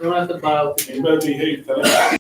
You don't have to bow. You better behave tonight.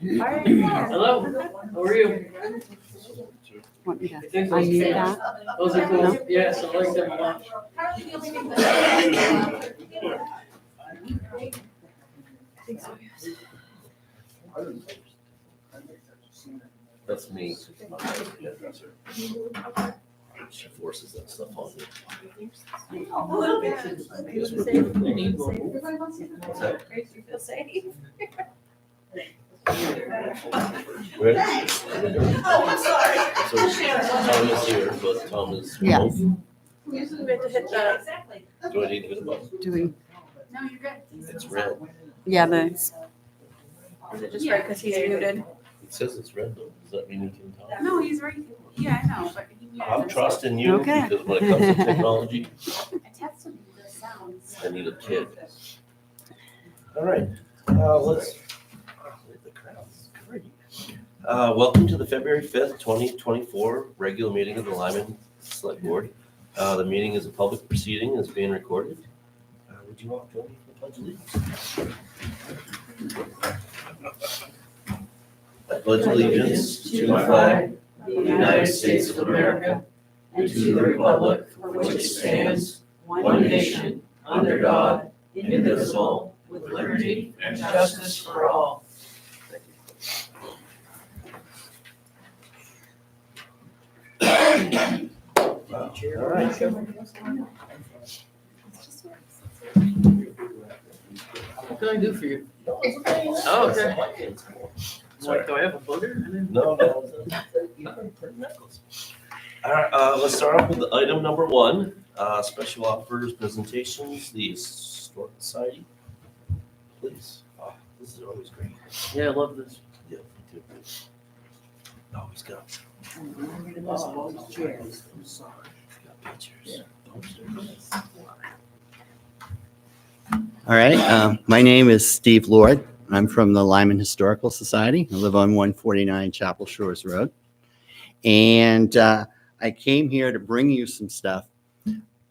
Hello, how are you? Want me I to think those, unmute that? those are cool. Yes, I like them a lot. That's me. She forces that stuff on me. Feel safe. Ready? Oh, I'm sorry. So Tom is here, but Tom is Yeah. remote. We have to hit the. Exactly. Do I need to hit a button? Doing, No, you're good. It's red. yeah, the, Is it just right because he's muted? It says it's red though. Does that mean you can talk? No, he's right. Yeah, I know, but he muted. I'm himself. trusting you Okay. because when it comes to technology, I tested the sounds. I need a kid. All right, let's. The crowd's great. Welcome to the February 5th, 2024 regular meeting of the Lyman Select Board. The meeting is a public proceeding and is being recorded. Would you all join me for the pledge of allegiance? I pledge allegiance to the flag of the United States of America and to the republic for which it stands, one nation, under God, indivisible, with liberty and justice for all. All right. What can I do for you? Oh, okay. Like, do I have a booger? No. All right, let's start off with item number 1, special offers, presentations, the Historic Society. Please. Oh, this is always great. Yeah, I love this. Yeah, me too. Always got. Got pictures. All right, my name is Steve Lord. I'm from the Lyman Historical Society. I live on 149 Chapel Shores Road. And I came here to bring you some stuff.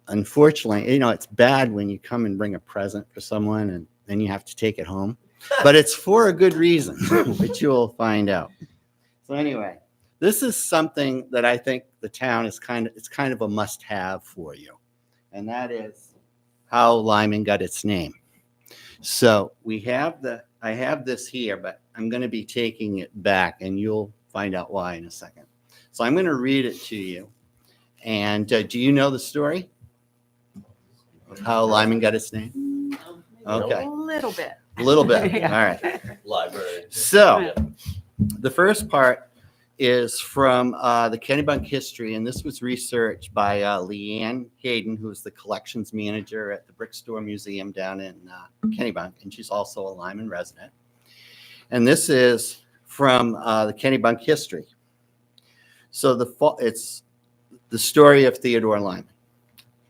Unfortunately, you know, it's bad when you come and bring a present for someone and then you have to take it home. But it's for a good reason, which you'll find out. So anyway, this is something that I think the town is kind of a must-have for you. And that is how Lyman got its name. So I have this here, but I'm going to be taking it back and you'll find out why in a second. So I'm going to read it to you. And do you know the story of how Lyman got its name? Okay, a little bit. a little bit. All Yeah. right. Library. So the first part is from the Kennebunk history, and this was researched by Leanne Hayden, who's the collections manager at the Brickstore Museum down in Kennebunk, and she's also a Lyman resident. And this is from the Kennebunk history. So it's the story of Theodore Lyman.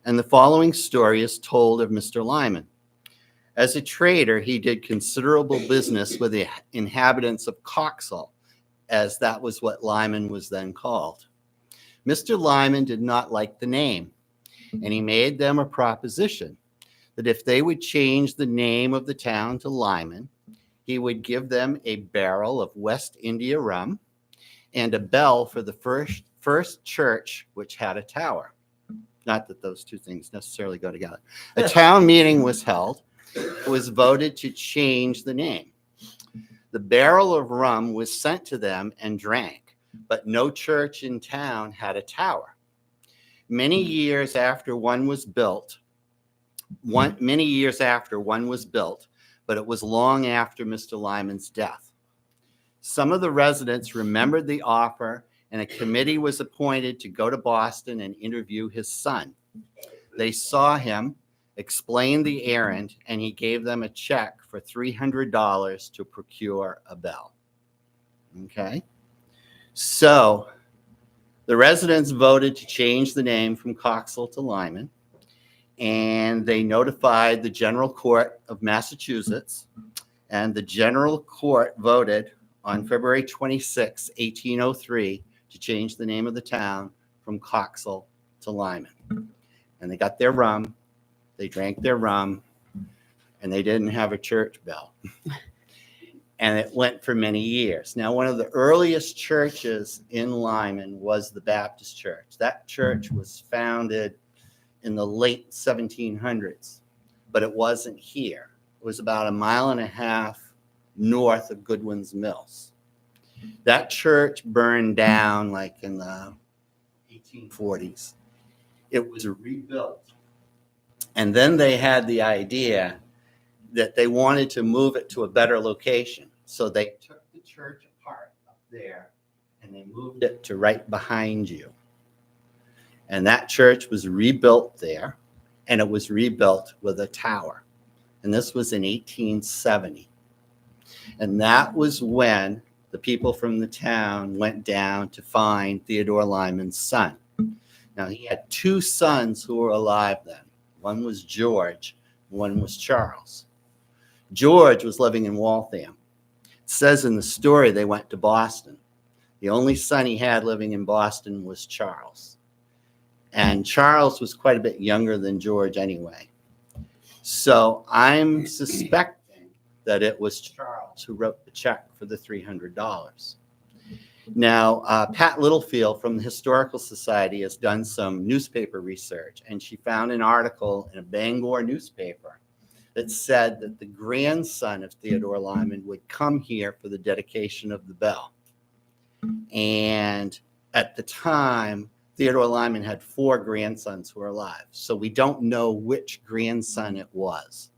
And the following story is told of Mr. Lyman. As a trader, he did considerable business with the inhabitants of Coxall, as that was what Lyman was then called. Mr. Lyman did not like the name, and he made them a proposition that if they would change the name of the town to Lyman, he would give them a barrel of West India rum and a bell for the first church which had a tower. Not that those two things necessarily go together. A town meeting was held. It was voted to change the name. The barrel of rum was sent to them and drank, but no church in town had a tower. Many years after one was built, but it was long after Mr. Lyman's death. Some of the residents remembered the offer, and a committee was appointed to go to Boston and interview his son. They saw him, explained the errand, and he gave them a check for $300 to procure a bell. Okay? So the residents voted to change the name from Coxall to Lyman, and they notified the General Court of Massachusetts, and the General Court voted on February 26, 1803, to change the name of the town from Coxall to Lyman. And they got their rum, they drank their rum, and they didn't have a church bell. And it went for many years. Now, one of the earliest churches in Lyman was the Baptist Church. That church was founded in the late 1700s, but it wasn't here. It was about 1.5 miles north of Goodwin's Mills. That church burned down like in the 1840s. It was rebuilt. And then they had the idea that they wanted to move it to a better location. So they took the church apart up there and they moved it to right behind you. And that church was rebuilt there, and it was rebuilt with a tower. And this was in 1870. And that was when the people from the town went down to find Theodore Lyman's son. Now, he had 2 sons who were alive then. One was George, one was Charles. George was living in Waltham. It says in the story they went to Boston. The only son he had living in Boston was Charles. And Charles was quite a bit younger than George anyway. So I'm suspecting that it was Charles who wrote the check for the $300. Now, Pat Littlefield from the Historical Society has done some newspaper research, and she found an article in a Bangor newspaper that said that the grandson of Theodore Lyman would come here for the dedication of the bell. And at the time, Theodore Lyman had 4 grandsons who were alive. So we don't know which grandson it was.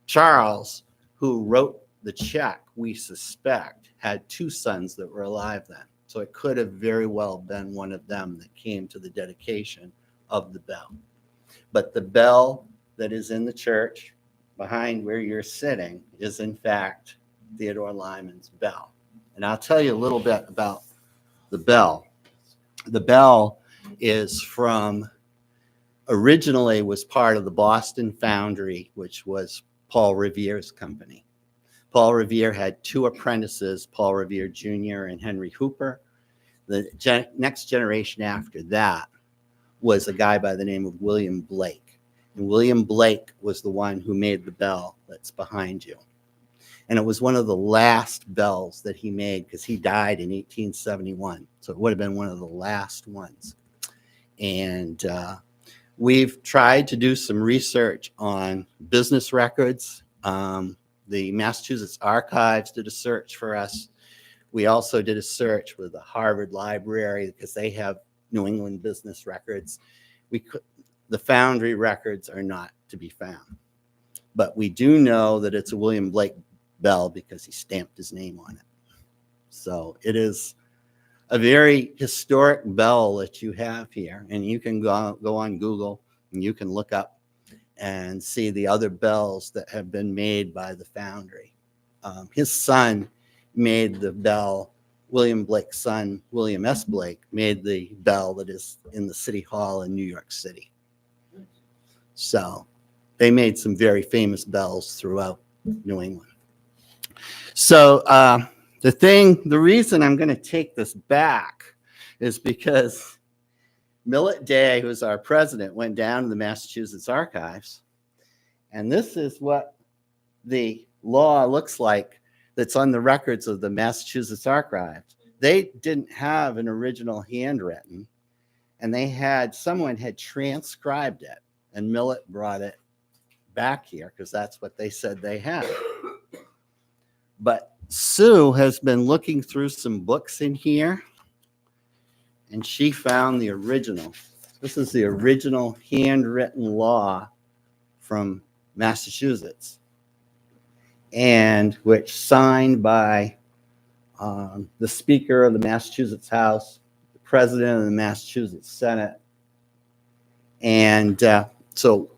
Charles, who wrote the check, we suspect, had 2 sons that were alive then. So it could have very well been one of them that came to the dedication of the bell. But the bell that is in the church behind where you're sitting is in fact Theodore Lyman's bell. And I'll tell you a little bit about the bell. The bell is from, originally was part of the Boston Foundry, which was Paul Revere's company. Paul Revere had 2 apprentices, Paul Revere Jr. and Henry Hooper. The next generation after that was a guy by the name of William Blake. And William Blake was the one who made the bell that's behind you. And it was one of the last bells that he made because he died in 1871. So it would have been one of the last ones. And we've tried to do some research on business records. The Massachusetts Archives did a search for us. We also did a search with the Harvard Library because they have New England business records. The Foundry records are not to be found. But we do know that it's a William Blake bell because he stamped his name on it. So it is a very historic bell that you have here, and you can go on Google and you can look up and see the other bells that have been made by the foundry. His son made the bell. William Blake's son, William S. Blake, made the bell that is in the City Hall in New York City. So they made some very famous bells throughout New England. So the reason I'm going to take this back is because Millet Day, who's our president, went down to the Massachusetts Archives, and this is what the law looks like that's on the records of the Massachusetts Archives. They didn't have an original handwritten, and someone had transcribed it, and Millet brought it back here because that's what they said they had. But Sue has been looking through some books in here, and she found the original. This is the original handwritten law from Massachusetts, and which signed by the Speaker of the Massachusetts House, the President of the Massachusetts Senate. And so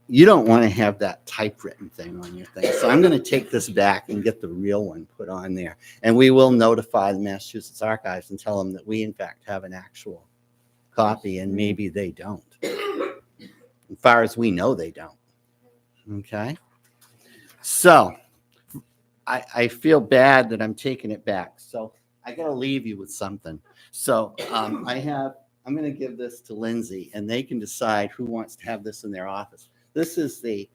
you don't want to have that typewritten thing on your thing. So I'm going to take this back and get the real one put on there. And we will notify the Massachusetts Archives and tell them that we, in fact, have an actual copy, and maybe they don't. As far as we know, they don't. Okay? So I feel bad that I'm taking it back. So I got to leave you with something. So I'm going to give this to Lindsay, and they can decide who wants to have this in their office. This is a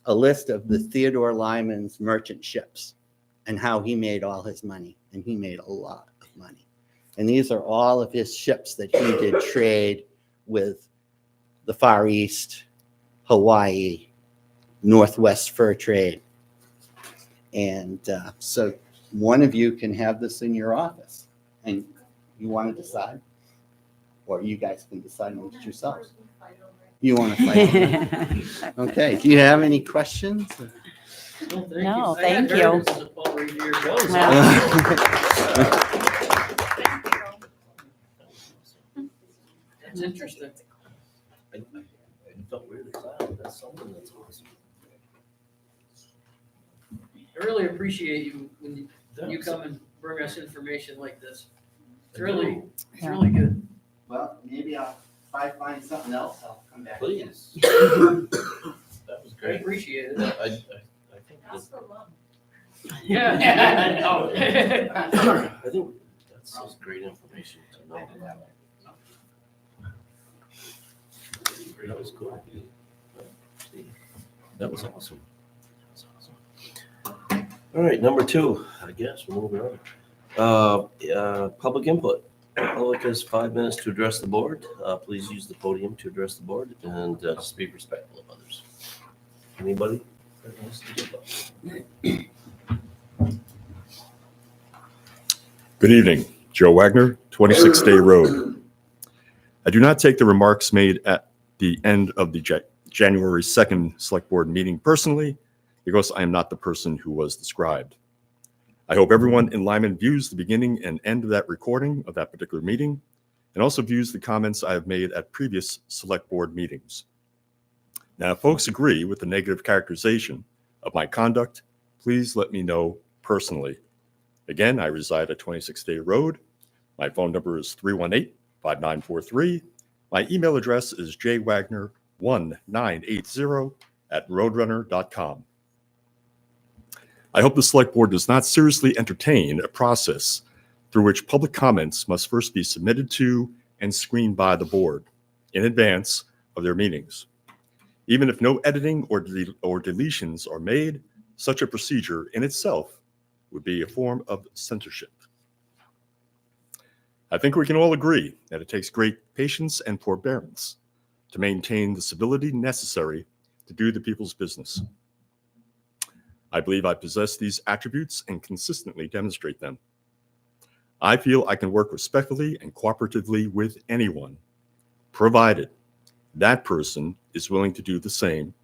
list of the Theodore Lyman's merchant ships and how he made all his money, and he made a lot of money. And these are all of his ships that he did trade with the Far East, Hawaii, Northwest fur trade. And so one of you can have this in your office, and you want to decide, or you guys can decide amongst yourselves. You want to fight over it? Okay. Do you have any questions? No, thank I you. heard this is a Paul Revere goes. That's interesting. I felt really proud. That's something that's awesome. I really appreciate you when you come and bring us information like this. It's really good. Well, maybe if I find something else, I'll come back. Please. That was I great. appreciate it. I think Yeah, I know. I think that's just great information to know. That was cool. That was awesome. All right, number 2, I guess we're moving on. Public input. Public has 5 minutes to address the board. Please use the podium to address the board, and just be respectful of others. Anybody that wants to give up? Good evening, Joe Wagner, 26 Day Road. I do not take the remarks made at the end of the January 2nd Select Board meeting personally, because I am not the person who was described. I hope everyone in Lyman views the beginning and end of that recording of that particular meeting, and also views the comments I have made at previous Select Board meetings. Now, if folks agree with the negative characterization of my conduct, please let me know personally. Again, I reside at 26 Day Road. My phone number is 318-5943. My email address is jwagner1980@roadrunner.com. I hope the Select Board does not seriously entertain a process through which public comments must first be submitted to and screened by the board in advance of their meetings. Even if no editing or deletions are made, such a procedure in itself would be a form of censorship. I think we can all agree that it takes great patience and forbearance to maintain the civility necessary to do the people's business. I believe I possess these attributes and consistently demonstrate them. I feel I can work respectfully and cooperatively with anyone, provided that person is willing to do the same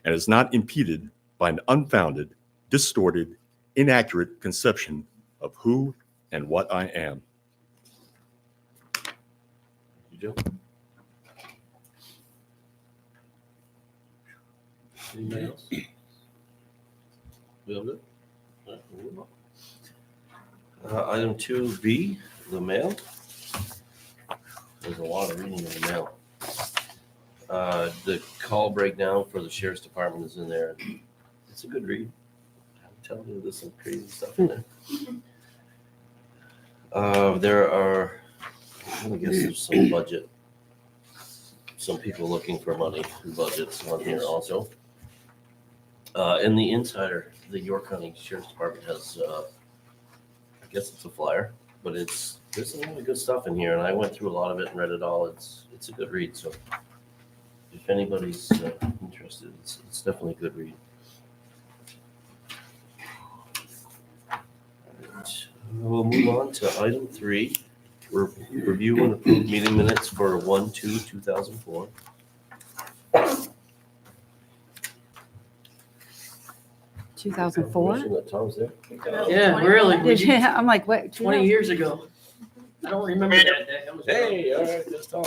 and is not impeded by an unfounded, distorted, inaccurate conception of who and what I am. You do? Anybody else? We all good? All right, we'll move on. Item 2B, the mail. There's a lot of reading in the mail. The call breakdown for the sheriff's department is in there. It's a good read. I'm telling you, there's some crazy stuff in there. There are, I guess there's some budget. Some people looking for money in budgets on here also. In the insider, the York County Sheriff's Department has, I guess it's a flyer, but there's a lot of good stuff in here, and I went through a lot of it and read it all. It's a good read, so if anybody's interested, it's definitely a good read. All right. We'll move on to item 3, review and approve meeting minutes for 1/2/2004. 2004? Confirmation that Tom's there. Yeah, really. we Did did you, I'm like, what? 20 years ago. I don't remember that day. That was Hey, all right, that's Tom.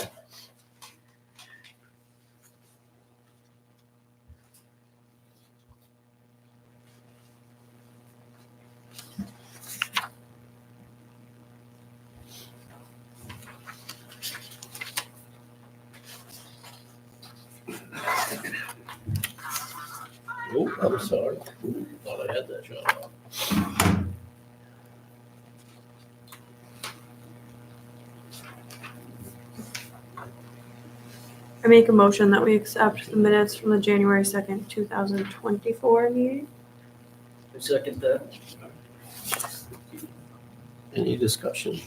Oh, I'm sorry. Ooh, thought I had that shot off. I make a motion that we accept the minutes from the January 2nd, 2024 meeting. I second that. Any discussion?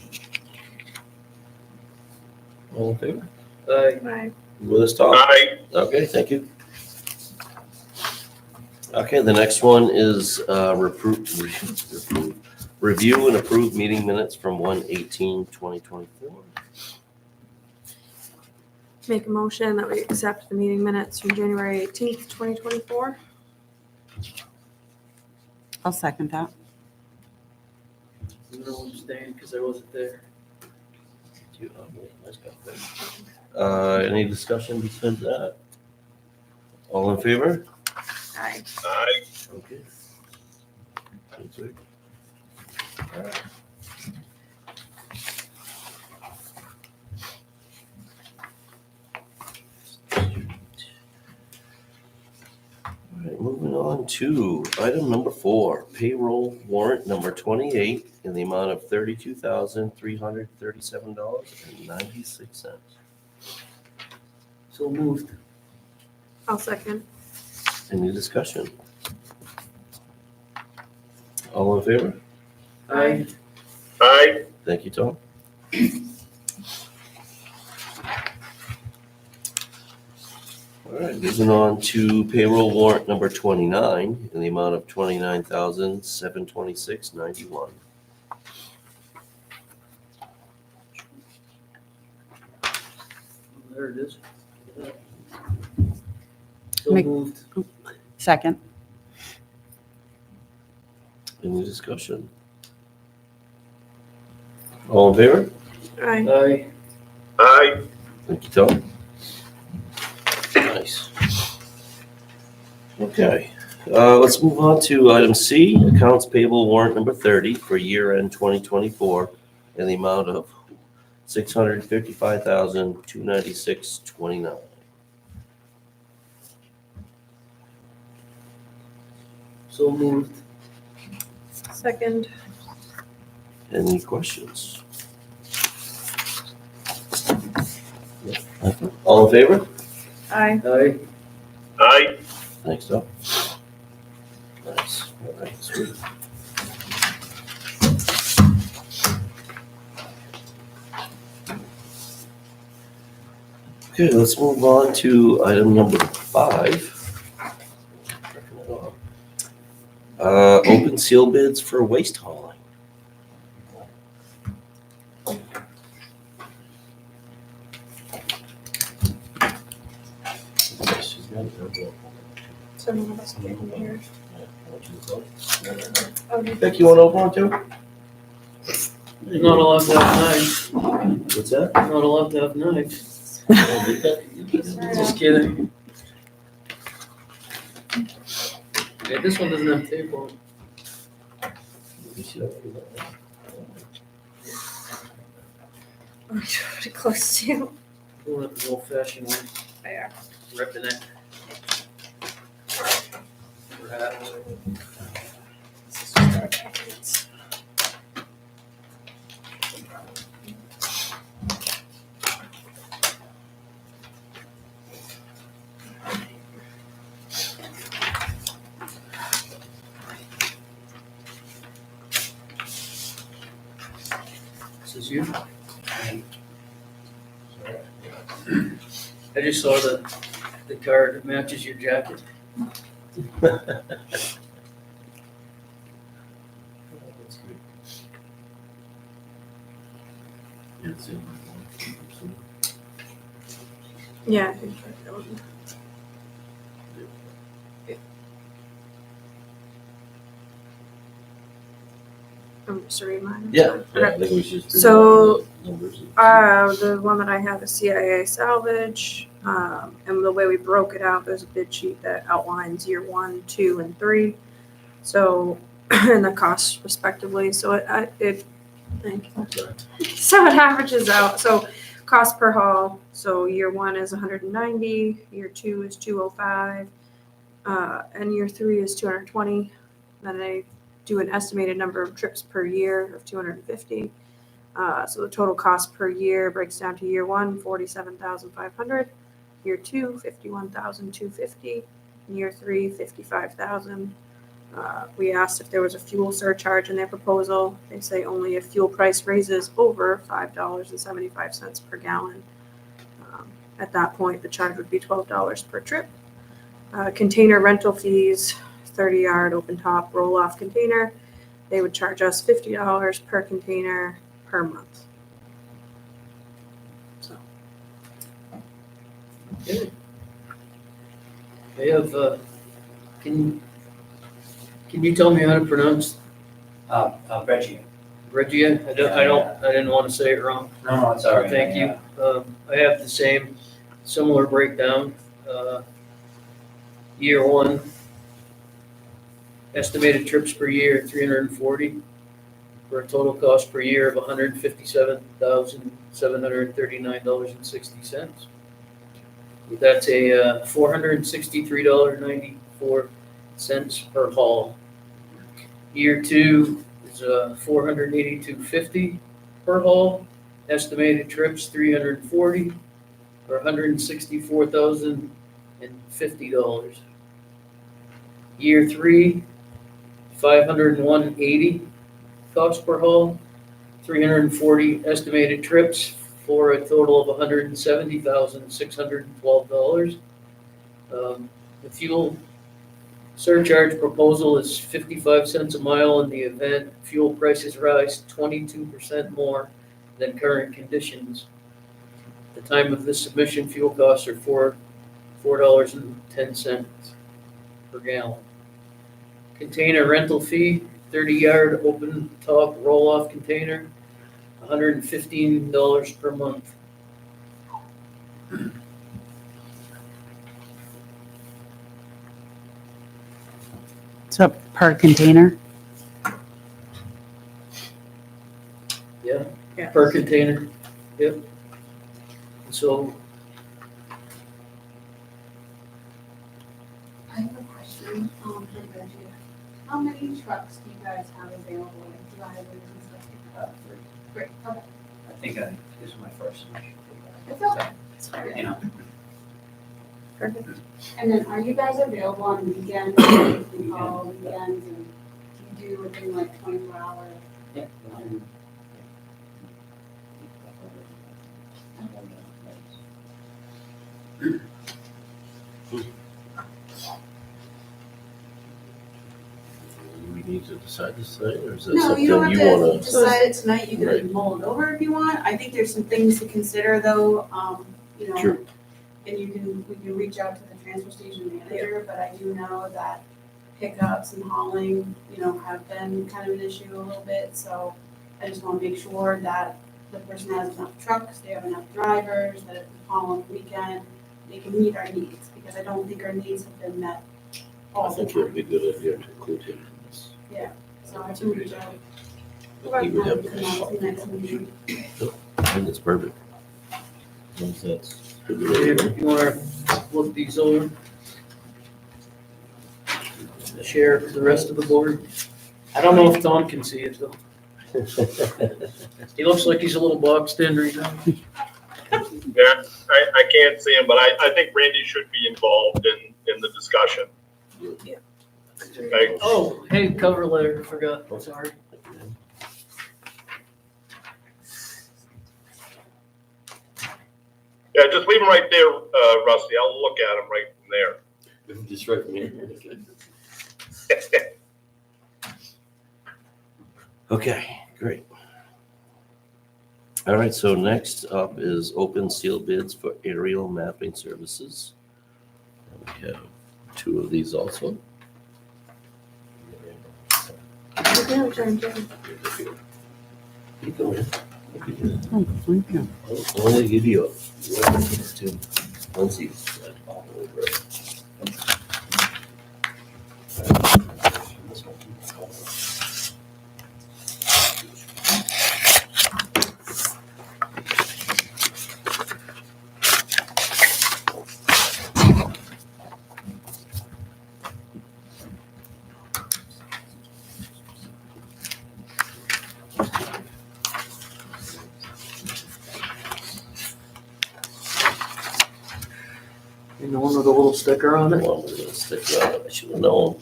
All in favor? Aye. With us, Tom? Aye. Okay, thank you. Okay, the next one is review and approve meeting minutes from 1/18/2024. Make a motion that we accept the meeting minutes from January 18th, 2024. I'll second that. I'm gonna abstain because I wasn't there. Any discussion besides that? All in favor? Aye. Okay. That's it. All right. All right, moving on to item number 4, payroll warrant number 28 in the amount of $32,337.96. So moved. I'll second. Any discussion? All in favor? Aye. Thank you, Tom. All right, moving on to payroll warrant number 29 in the amount of $29,726.91. There it is. So Make- moved. Second. Any discussion? All in favor? Aye. Aye. Thank you, Tom. Nice. Okay, let's move on to item C, accounts payable warrant number 30 for year-end 2024 in the amount of $655,296.29. So moved. Second. Any questions? All in favor? Aye. Aye. Thanks, Tom. Nice. All right, sweet. Okay, let's move on to item number 5. Open seal bids for waste hauling. So none of us get in here. Oh, Vic, you want to open one too? You're not allowed to have knives. What's that? You're not allowed to have knives. Just kidding. Yeah, this one doesn't have tape on. Pretty close to. Going up the old fashioned one. Yeah. Ripping it. This is you? I just saw the card that matches your jacket. Yeah. I think that one. I'm just reading mine. Yeah. Okay. I think we should. So, Numbers. The one that I have is CIA salvage, and the way we broke it out, there's a bid sheet that outlines year 1, 2, and 3. So, and the costs respectively. So thank you. So it averages out. So cost per haul. So year 1 is 190, year 2 is 205, and year 3 is 220. Then they do an estimated number of trips per year of 250. So the total cost per year breaks down to year 1, 47,500, year 2, 51,250, and year 3, 55,000. We asked if there was a fuel surcharge in their proposal. They say only if fuel price raises over $5.75 per gallon. At that point, the charge would be $12 per trip. Container rental fees, 30-yard open top roll-off container. They would charge us $50 per container per month. So, They have, can you tell me how to pronounce Reggie. Regia? I didn't want to say it wrong. No, it's all right. Thank you. I have the similar breakdown. Year 1, estimated trips per year, 340, for a total cost per year of $157,739.60. That's a $463.94 per haul. Year 2 is $482.50 per haul. Estimated trips 340 or $164,050. Year 3, $501.80 cost per haul. 340 estimated trips for a total of $170,612. The fuel surcharge proposal is 55 cents a mile in the event fuel prices rise 22% more than current conditions. At the time of this submission, fuel costs are $4.10 per gallon. Container rental fee, 30-yard open top roll-off container, $115 per month. So per container? Yeah, Yeah. per container, yep. So, I have a question, for Reggie. How many trucks do you guys have available, like drivers and stuff? Great, okay. I think this is my first. It's okay. It's very good. You know, perfect. And then are you guys available on weekends, you can call weekends, and do you do within like 24 hours? yeah. We need to decide this tonight, or is that No, something you don't you have wanna? to decide it tonight, you Right. can mull it over if you want. I think there's some things to consider though, you know. Sure. And we can reach out to the transfer station manager, but I do know that pickups and hauling, have been kind of an issue a little bit, so. I just wanna make sure that the person has enough trucks, they have enough drivers, that if we call on the weekend, they can meet our needs, because I don't think our needs have been met I all the think it would time. be a good idea to include him in this. So I can reach out. He would have Come on to the next meeting. I think it's perfect. Once that's good. You wanna look these over? Share with the rest of the board? I don't know if Tom can see it though. He looks like he's a little boxed in right now. Yeah, I can't see him, but I think Randy should be involved in the discussion. Okay. Oh, hey, cover letter, forgot, sorry. Yeah, just leave him right there, Rusty. I'll look at him right from there. Just right from here. Okay, great. All right, so next up is open seal bids for aerial mapping services. And we have two of these also. You go in. Oh, thank you. I'll only give you two. Once you all over it. And the one with a little sticker on The it. one with a sticker on it, I should have known.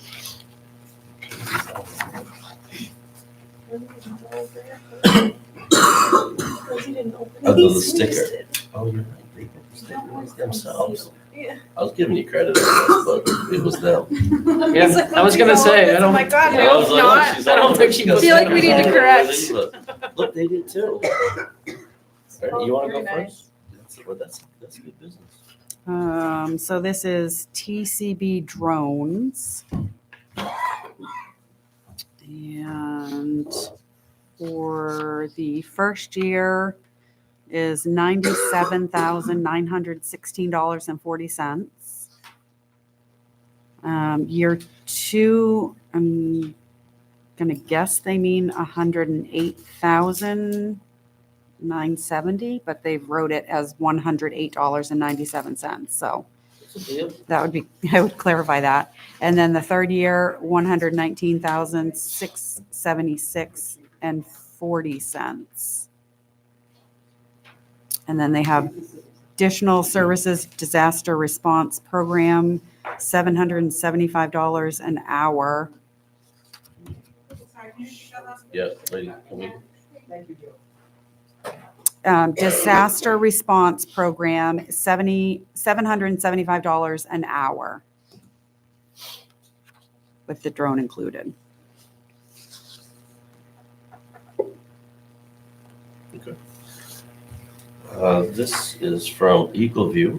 Other the sticker. Oh, you're right, they put the sticker themselves. Yeah. I was giving you credit, but it was them. Yeah, I was gonna say, I don't. Oh my God, I was like, oh, she's I don't all- think she got feel like we need to stickers correct. all over it. Look, they did too. All right, you wanna go Very first? That's good business. So this is TCB drones. And for the first year is $97,916.40. Year two, I'm gonna guess they mean $108,970, but they've wrote it as $108.97. So It's a deal. that would be, I would clarify that. And then the third year, $119,676.40. And then they have additional services, disaster response program, $775 an hour. Sorry, can you repeat that last? Yeah, lady, come in. Disaster response program, $775 an hour with the drone included. This is from EagleView.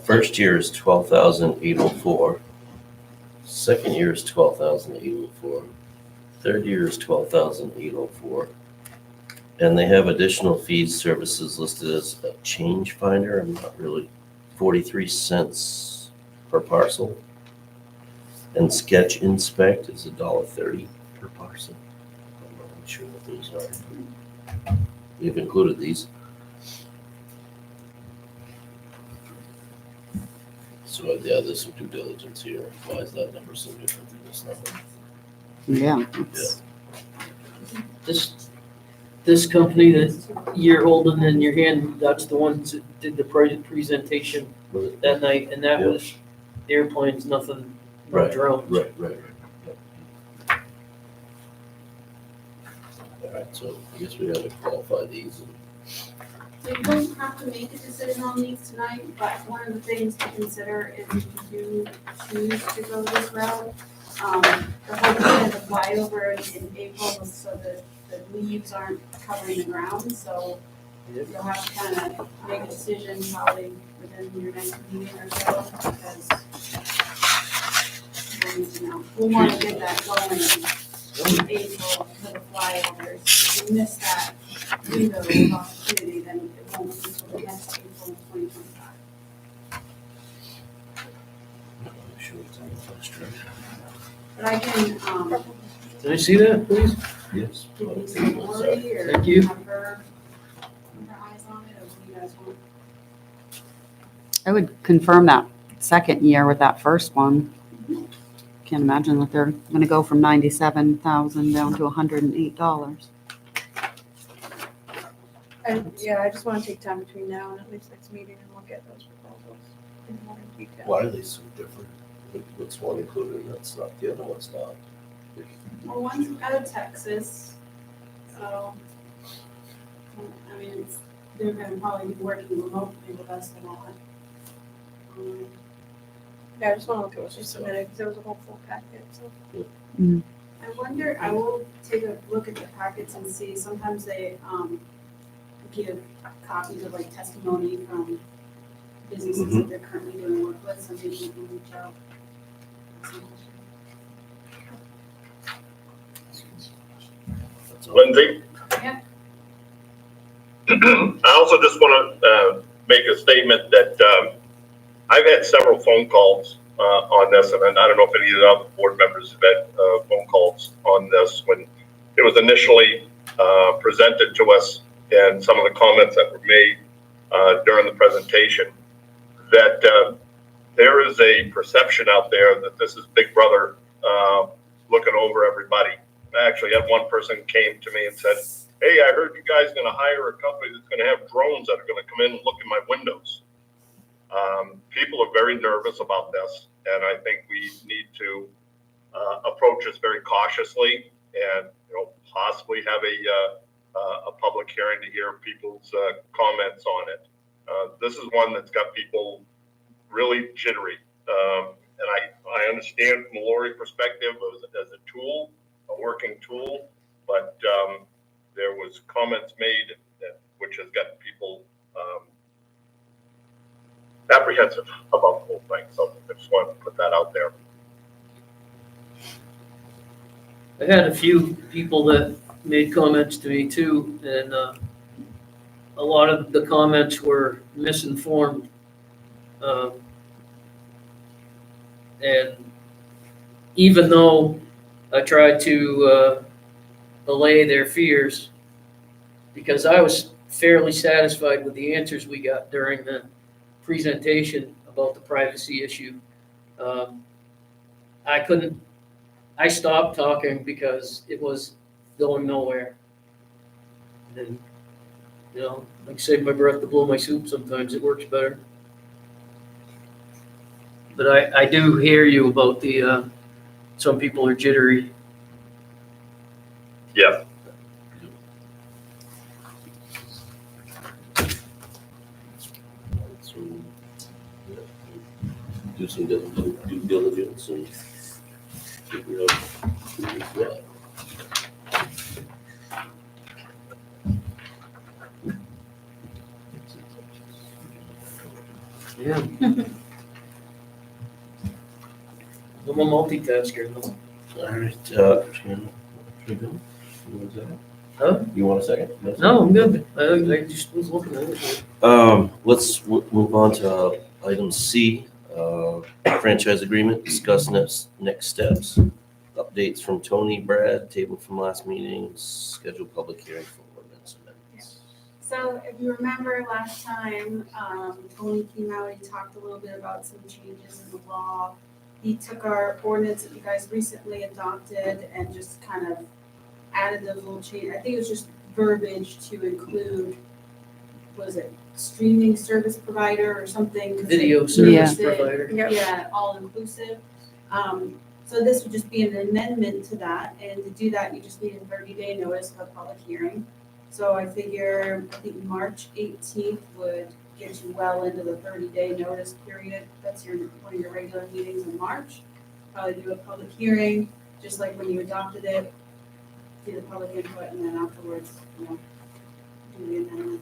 First year is 12,804. Second year is 12,804. Third year is 12,804. And they have additional fees, services listed as a change finder. I'm not really, 43 cents per parcel. And sketch inspect is $1.30 per parcel. I'm not really sure what those are. We've included these. So yeah, there's some due diligence here. Why is that number so different than this number? Yeah. This company that you're holding in your hand, that's the ones that did the presentation Was it- that night, and that Yeah. was the airplanes, nothing, no Right, drones. Right. All right, so I guess we gotta qualify these. So you don't have to make a decision on these tonight, but one of the things to consider is if you do choose to go this route, the whole point of the flyover in April was so that the leaves aren't covering the ground, so you'll have to kind of make a decision probably within your next meeting or so, because we need to know. We'll want to get that going in April for the flyovers. If we miss that window of opportunity, then it won't be until the next April in 2025. But I can, Can I see that, please? Yes. give you some Lori or Thank you. have her eyes on it, or what do you guys want? I would confirm that second year with that first one. Can't imagine that they're gonna go from 97,000 down to $108. Yeah, I just want to take time between now and at least next meeting and look at those proposals in more detail. Why are they so different? What's one included and that's not, the other one's not? Well, one's out of Texas, so, I mean, they're gonna probably be working remotely with us and all that. Yeah, I just want to look at what's just submitted, because there was a whole full packet, so. I wonder, I will take a look at the packets and see, sometimes they, give copies of like testimony from businesses that they're currently doing work with, so maybe you can reach out. That's all. Lindsay? Yeah. I also just want to make a statement that I've had several phone calls on this, and I don't know if any of the other board members have had phone calls on this when it was initially presented to us, and some of the comments that were made during the presentation, that there is a perception out there that this is Big Brother looking over everybody. I actually had one person came to me and said, "Hey, I heard you guys going to hire a company that's going to have drones that are going to come in and look in my windows." People are very nervous about this, and I think we need to approach this very cautiously, and possibly have a public hearing to hear people's comments on it. This is one that's got people really jittery, and I understand from a Lori perspective as a tool, a working tool, but there was comments made which has got people apprehensive about the whole thing. So I just wanted to put that out there. I had a few people that made comments to me too, and a lot of the comments were misinformed. And even though I tried to allay their fears, because I was fairly satisfied with the answers we got during the presentation about the privacy issue, I stopped talking because it was going nowhere. And, like save my breath to blow my soup, sometimes it works better. But I do hear you about the, some people are jittery. Yeah. So, do some due diligence and figure out who's what. Yeah. I'm a multitasker. though. All right, Shannon, should we go? You want a second? Huh? You want a second? No, I'm good. I just was looking at it. Let's move on to item C, franchise agreement, discuss next steps. Updates from Tony, Brad, table from last meeting, scheduled public hearing for ordinance amendments. So if you remember last time, Tony came out, he talked a little bit about some changes in the law. He took our ordinance that you guys recently adopted and just kind of added those little changes. I think it was just verbiage to include, was it streaming service provider or something? 'Cause Video they service used it, provider. Yeah, all inclusive. So this would just be an amendment to that, and to do that, you just need a 30-day notice of a public hearing. So I think March 18th would get you well into the 30-day notice period. That's one of your regular meetings in March. Probably do a public hearing, just like when you adopted it, do the public input, and then afterwards, do the amendment.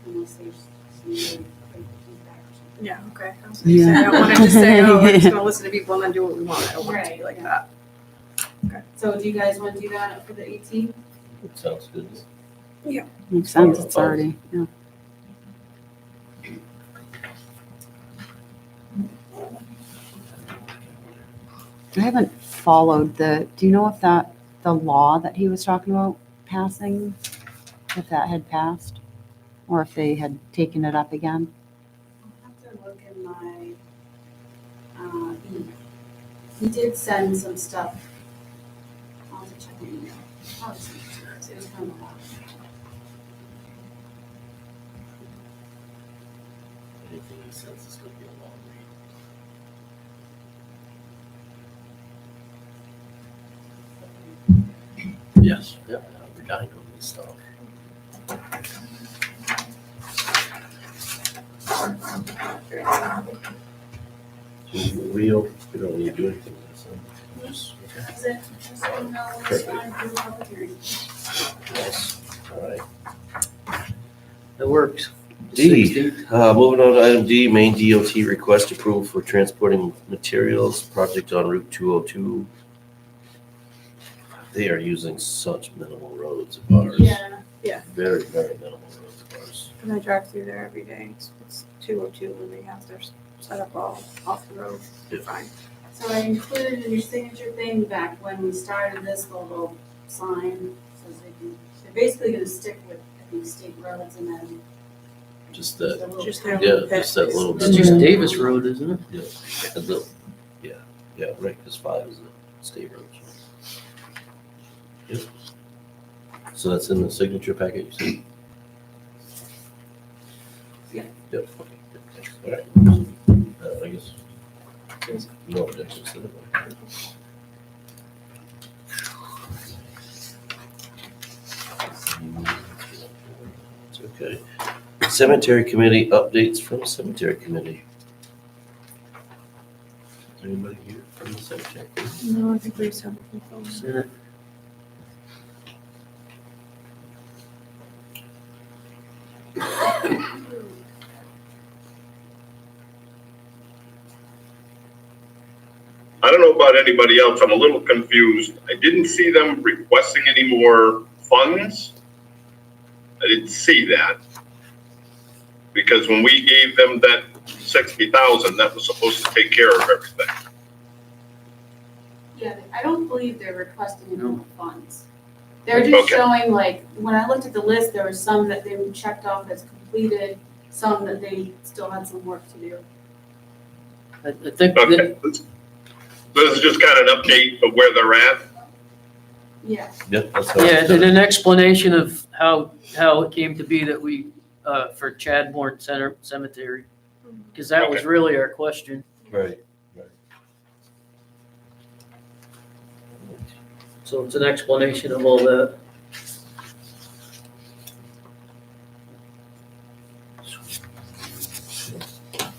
Unless there's some really great feedback or something. Yeah, okay. I was gonna say, I don't want to just say, oh, we're just gonna listen to people and then do what we want. I don't want it to be Right, like yeah. that. So do you guys want to do that for the 18th? Sounds good. Makes sense, it's already, yeah. I haven't followed do you know if the law that he was talking about passing, if that had passed? Or if they had taken it up again? I'll have to look in my, he did send some stuff. I'll have to check my email. I'll just send it to you, 'cause it was kind of a lot. Anything he says is gonna be a long read. Yes, yep, we're dying over this stuff. We don't need to do anything with this, huh? Just- okay. Is it, just so you know, it's fine for the public hearing. Yes, all right. That works. D, 16th. moving on to item D, main DOT request approval for transporting materials, project on Route 202. They are using such minimal roads of ours. Yeah, Very, very minimal roads of ours. And I drive through there every day. It's 202 and they have their setup all off the road. Yeah. Fine. so I included in your signature thing back when we started this little sign, says they're basically gonna stick with, I think, state roads and then Just just a that, little. Just their yeah, little pit. just that little It's bit. just Davis Road, isn't it? Yeah, and the- yeah, right, because 5 is the state road. Yep. So that's in the signature packet, you said? Yeah. Yep, okay, good, thanks. All right. I guess. No objections to that. It's okay. Cemetery committee updates from cemetery committee. Anybody here from the cemetery? No, I think we just have a phone. Senate. I don't know about anybody else, I'm a little confused. I didn't see them requesting any more funds. I didn't see that. Because when we gave them that 60,000, that was supposed to take care of everything. Yeah, I don't believe they're requesting any more funds. They're just Okay. showing, like, when I looked at the list, there were some that they checked off as completed, some that they still had some work to do. I think that, Okay. This is just kind of an update of where they're at. Yeah, Yep, that's how yeah, it's and done. an explanation of how it came to be that we, for Chadbourne Cemetery. Because that was Okay. really our question. Right. So it's an explanation of all that.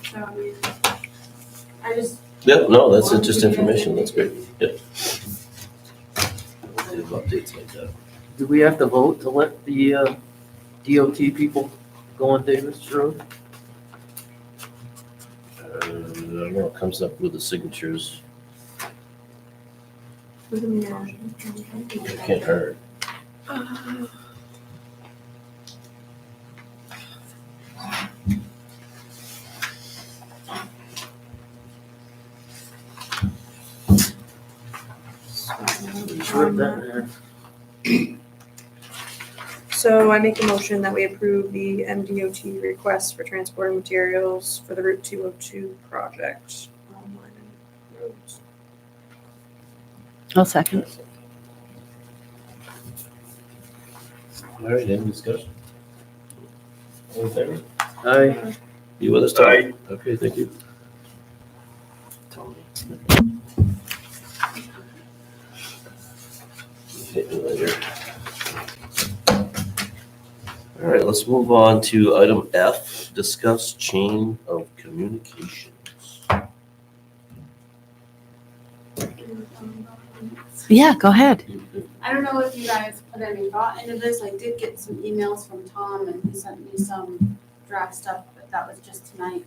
so I mean, I just, Yep, no, that's just information, that's great, yep. They have updates like that. Do we have to vote to let the DOT people go on Davis Road? I don't know, it comes up with the signatures, it can't hurt. Just wrote that there. So I make a motion that we approve the MDOT request for transporting materials for the Route 202 project on Lyman roads. I'll second. All right, any discussion? All in favor? Aye. You with us, Tom? Aye. Okay, thank you. Tony. Hit me later. All right, let's move on to item F, discuss chain of communications. Yeah, go ahead. I don't know if you guys put any thought into this. I did get some emails from Tom and he sent me some draft stuff, but that was just tonight.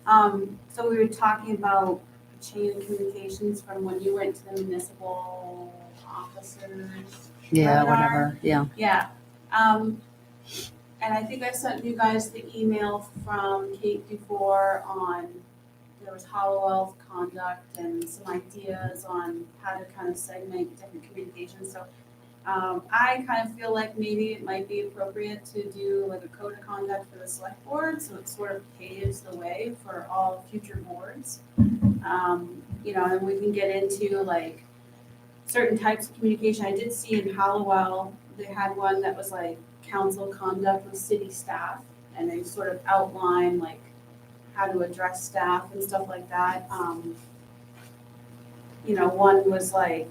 So we were talking about chain of communications from when you went to the municipal officers. Yeah, webinar. whatever, yeah. Yeah. And I think I sent you guys the email from Kate Dufour on, there was Hollowell's conduct and some ideas on how to kind of segment different communications. So I kind of feel like maybe it might be appropriate to do like a code of conduct for the select board, so it sort of paves the way for all future boards. You know, and we can get into like certain types of communication. I did see in Hallowell, they had one that was like council conduct with city staff, and they sort of outline like how to address staff and stuff like that. You know, one was like,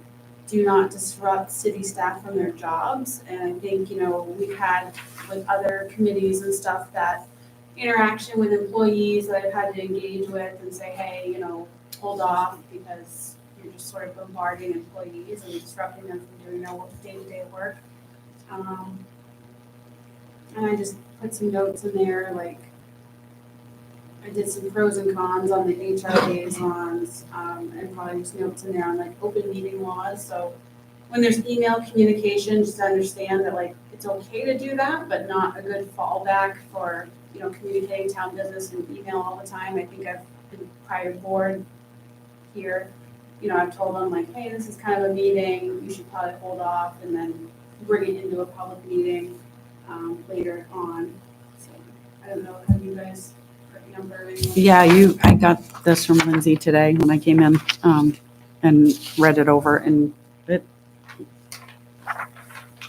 do not disrupt city staff from their jobs. And I think, you know, we've had with other committees and stuff that interaction with employees that I've had to engage with and say, hey, you know, hold off because you're just sort of bombarding employees and disrupting them from doing their day-to-day work. And I just put some notes in there, like I did some pros and cons on the HR liaisons, and probably just notes in there on like open meeting laws. So when there's email communication, just understand that like it's okay to do that, but not a good fallback for, you know, communicating town business and email all the time. I think I've been prior board here, you know, I've told them like, hey, this is kind of a meeting, you should probably hold off and then bring it into a public meeting later on. So I don't know, have you guys remember anyone? Yeah, I got this from Lindsay today when I came in, and read it over, and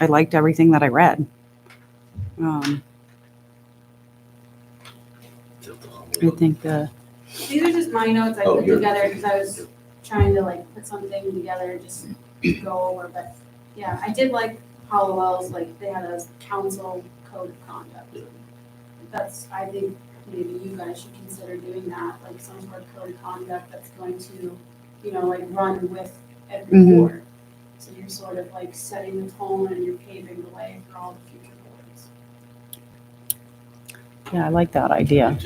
I liked everything that I read. I think These are just my notes I put together because I was trying to like put something together, just go over, but yeah, I did like Hollowell's, like they had a council code of conduct. That's, I think maybe you guys should consider doing that, like some sort of code of conduct that's going to, you know, like run with every Mhm. board. So you're sort of like setting the tone and you're paving the way for all the future boards. yeah, I like that idea.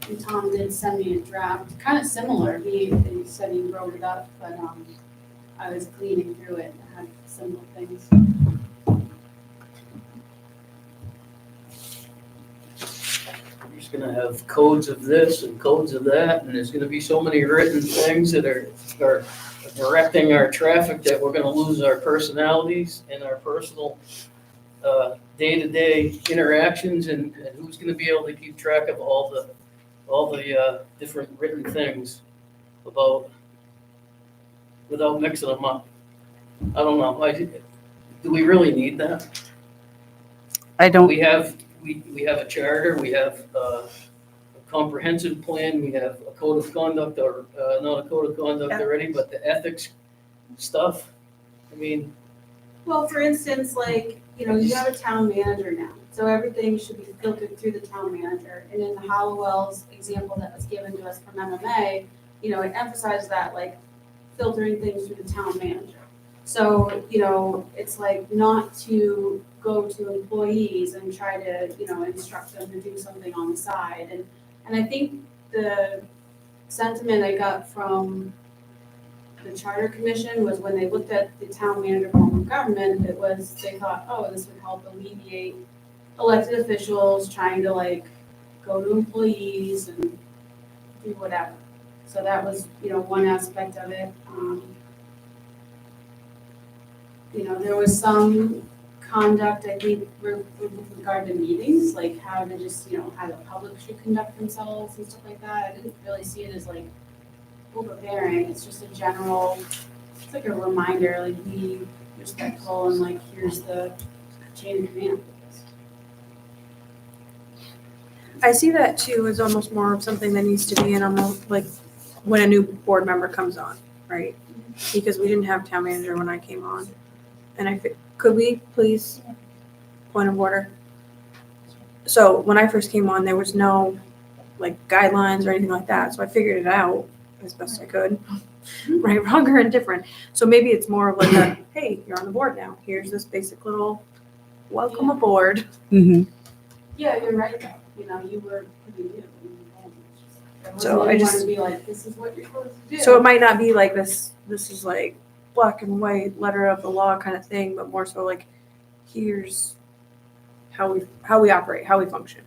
And Tom did send me a draft, kind of similar, he said he wrote it up, but, I was cleaning through it and had similar things. You're just gonna have codes of this and codes of that, and there's gonna be so many written things that are directing our traffic that we're gonna lose our personalities and our personal day-to-day interactions, and who's gonna be able to keep track of all the different written things without mixing them up. I don't know, do we really need that? I don't, We have a charter, we have a comprehensive plan, we have a code of conduct, or not a code of conduct already, but the ethics stuff. I mean, Well, for instance, like, you know, you have a town manager now, so everything should be filtered through the town manager. And in the Hollowell's example that was given to us from MMA, you know, it emphasized that, like, filtering things through the town manager. So, you know, it's like not to go to employees and try to, you know, instruct them to do something on the side. And I think the sentiment I got from the Charter Commission was when they looked at the town manager form of government, it was, they thought, oh, this would help alleviate elected officials trying to like go to employees and do whatever. So that was, you know, one aspect of it. You know, there was some conduct, I think, with regard to meetings, like how to just, you know, how the public should conduct themselves and stuff like that. I didn't really see it as like overbearing. It's just a general, it's like a reminder, like be respectful and like here's the chain of command. I see that too as almost more of something that needs to be in almost like when a new board member comes on, right? Because we didn't have town manager when I came on. And could we please, point of order? So when I first came on, there was no like guidelines or anything like that. So I figured it out as best I could, right, wrong, or indifferent. So maybe it's more of like a, hey, you're on the board now. Here's this basic little welcome aboard. mhm. Yeah, you're right though. you know, you were pretty new. There So wasn't I anyone just- to be like, this is what you're supposed to do. So it might not be like this is like black and white letter of the law kind of thing, but more so like, here's how we operate, how we function.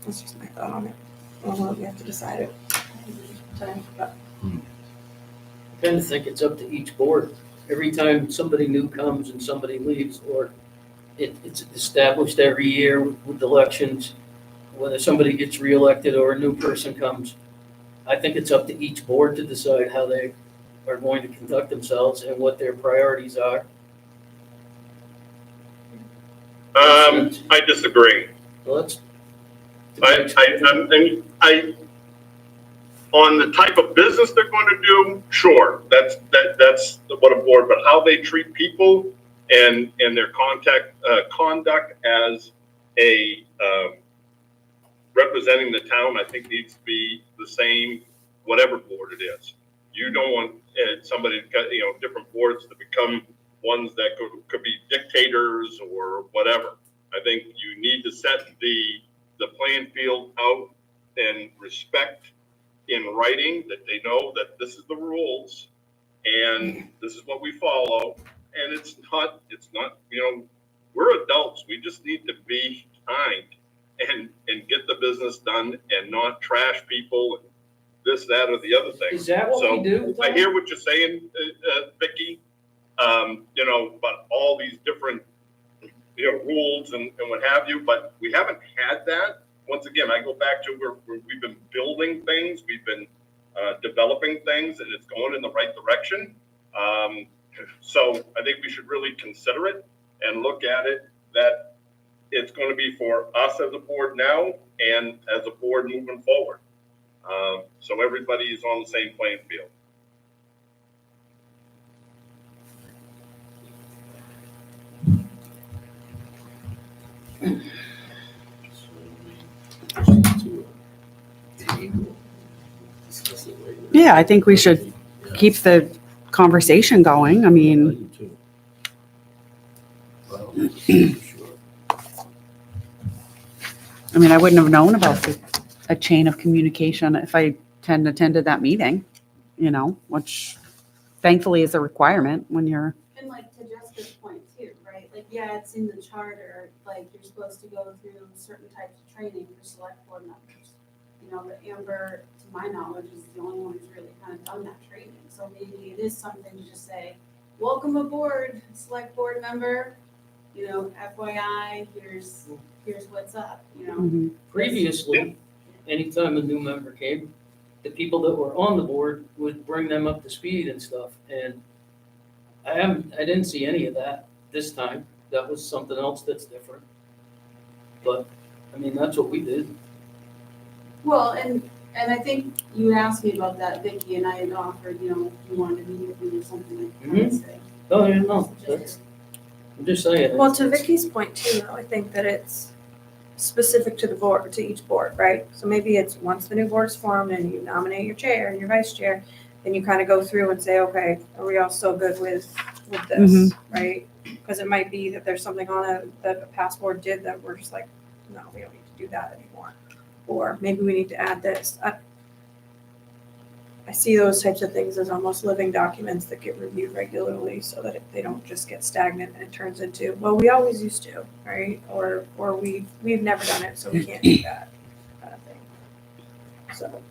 That's just my thought on it. I don't know if we have to decide it. Time, but- I kind of think it's up to each board. Every time somebody new comes and somebody leaves, or it's established every year with elections, whether somebody gets reelected or a new person comes, I think it's up to each board to decide how they are going to conduct themselves and what their priorities are. I disagree. Well, that's. On the type of business they're going to do, sure, that's what a board, but how they treat people and their conduct as a, representing the town, I think needs to be the same, whatever board it is. You don't want somebody, different boards to become ones that could be dictators or whatever. I think you need to set the playing field out and respect in writing that they know that this is the rules and this is what we follow. And it's not, we're adults. We just need to be kind and get the business done and not trash people and this, that, or the other thing. Is that what we do? I hear what you're saying, Vicky, but all these different, rules and what have you, but we haven't had that. Once again, I go back to where we've been building things, we've been developing things, and it's going in the right direction. So I think we should really consider it and look at it that it's going to be for us as a board now and as a board moving forward. So everybody is on the same playing field. Yeah, I think we should keep the conversation going. I mean, I wouldn't have known about a chain of communication if I hadn't attended that meeting, which thankfully is a requirement when you're, And like to Jessica's point too, right? Like, yeah, it's in the charter, like you're supposed to go through certain types of training for select board members. But Amber, to my knowledge, is the only one who's really kind of done that training. So maybe it is something to just say, welcome aboard, select board member, FYI, here's what's up, Mhm. Previously, anytime a new member came, the people that were on the board would bring them up to speed and stuff. And I didn't see any of that this time. That was something else that's different. But, that's what we did. Well, and I think you asked me about that, Vicky, and I had offered, if you wanted to meet with me or something like that. Say, Oh, yeah, no, I'm just saying. Well, to Vicky's point too, though, I think that it's specific to the board, to each board, right? So maybe it's once the new board is formed and you nominate your chair and your vice chair, then you kind of go through and say, okay, are we all still good with this, right? Because it might be that there's something on it that a past board did that we're just like, no, we don't need to do that anymore. Or maybe we need to add this. I see those types of things as almost living documents that get reviewed regularly so that they don't just get stagnant and it turns into, well, we always used to, right? Or we've never done it, so we can't do that kind of thing. So.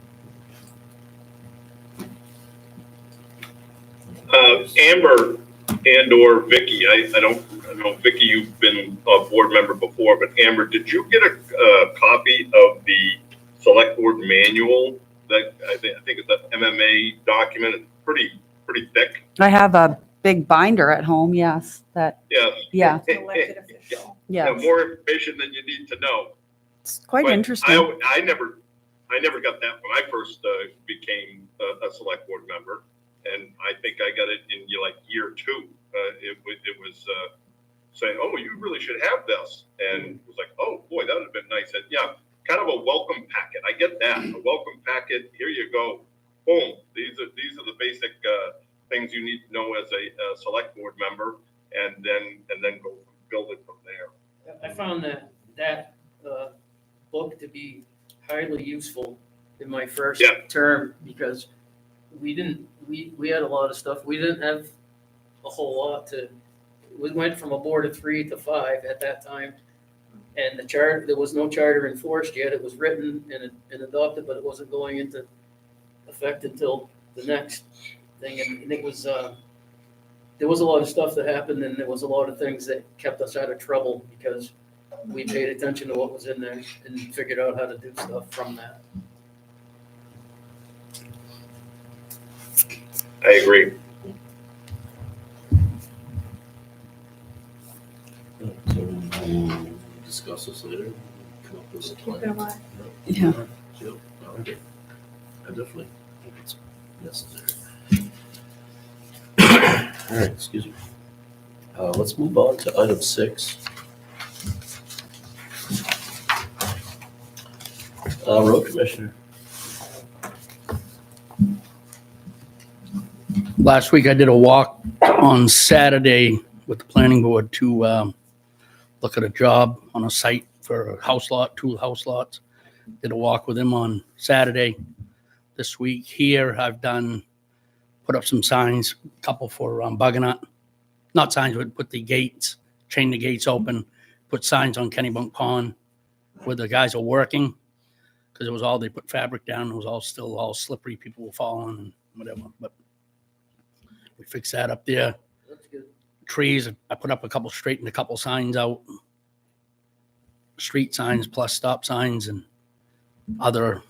Amber and or Vicky, I know, Vicky, you've been a board member before, but Amber, did you get a copy of the select board manual? That I think it's an MMA document. It's pretty thick. I have a big binder at home, yes, Yeah. yeah, Elected official. yeah. More information than you need to know. It's quite But interesting. I never got that when I first became a select board member, and I think I got it in year 2. It was saying, "Oh, you really should have this," and it was like, "Oh boy, that would have been nice." And yeah, kind of a welcome packet. I get that, a welcome packet. Here you go, boom. These are the basic things you need to know as a select board member, and then go from build it from there. I found that book to be highly useful in my first Yeah. term because we had a lot of stuff. We didn't have a whole lot we went from a board of 3 to 5 at that time. And there was no charter enforced yet. It was written and adopted, but it wasn't going into effect until the next thing. And it was, there was a lot of stuff that happened and there was a lot of things that kept us out of trouble because we paid attention to what was in there and figured out how to do stuff from that. I agree. So we'll discuss this later. Come up with a Keep it plan. alive. Yeah. Yep, okay. I definitely think it's necessary. All right, excuse me. Let's move on to item 6. Road Commissioner. Last week I did a walk on Saturday with the planning board to look at a job on a site for a house lot, 2 house lots. Did a walk with him on Saturday. This week here I've put up some signs, a couple for Buggernut. Not signs, but put the gates, chain the gates open, put signs on Kennybunk Pond where the guys are working. Because it was they put fabric down, it was still all slippery, people were falling and whatever. But we fixed that up there. That's good. Trees, I put up straightened a couple signs out. Street signs plus stop signs and other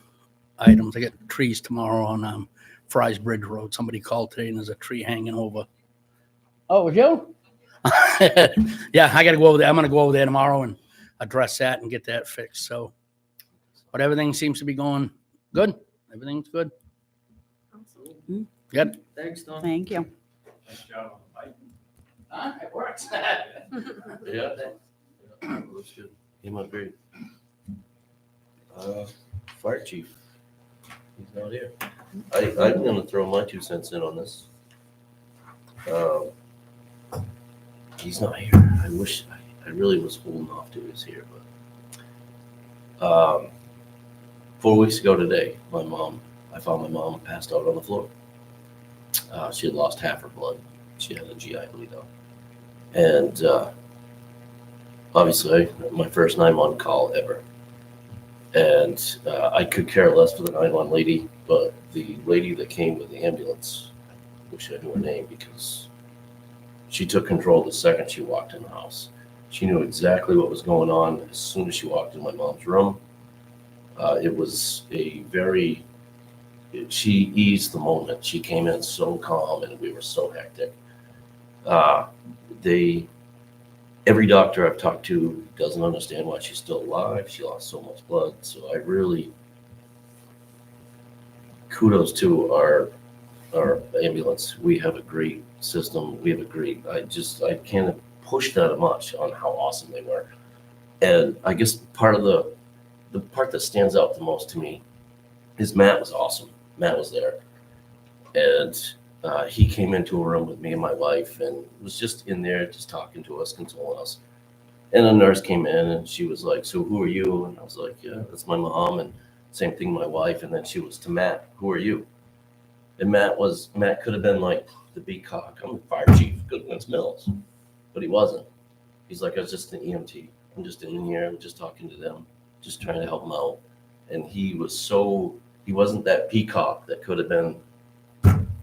items. I get trees tomorrow on Fry's Bridge Road. Somebody called today and there's a tree hanging over. Oh, it was you? Yeah, I gotta go over there. I'm gonna go over there tomorrow and address that and get that fixed. So, but everything seems to be going good. Everything's good. Good. Thanks, Tom. Thank you. Nice job on the bike. Huh? It works. Yeah. Looks good. Came out great. Fire chief. He's not here. I'm gonna throw my 2 cents in on this. He's not here. I really was holding off till he was here, but 4 weeks ago today, I found my mom passed out on the floor. She had lost half her blood. She had a GI bleed out. And obviously, my first 911 call ever. And I could care less for the 911 lady, but the lady that came with the ambulance, I wish I knew her name because she took control the second she walked in the house. She knew exactly what was going on as soon as she walked in my mom's room. It was she eased the moment. She came in so calm and we were so hectic. Every doctor I've talked to doesn't understand why she's still alive. She lost so much blood. So I really kudos to our ambulance. We have a great system. We have I can't push that much on how awesome they were. And I guess part of the part that stands out the most to me is Matt was awesome. Matt was there. And he came into a room with me and my wife and was just in there just talking to us, consoling us. And a nurse came in and she was like, "So who are you?" And I was like, "Yeah, that's my mom." And same thing, my wife. And then she was to Matt, "Who are you?" And Matt could have been like the peacock. I'm the fire chief, Goodwin's Mills. But he wasn't. He's like, "I was just an EMT. I'm just in here. I'm just talking to them, just trying to help them out." And he wasn't that peacock that could have been,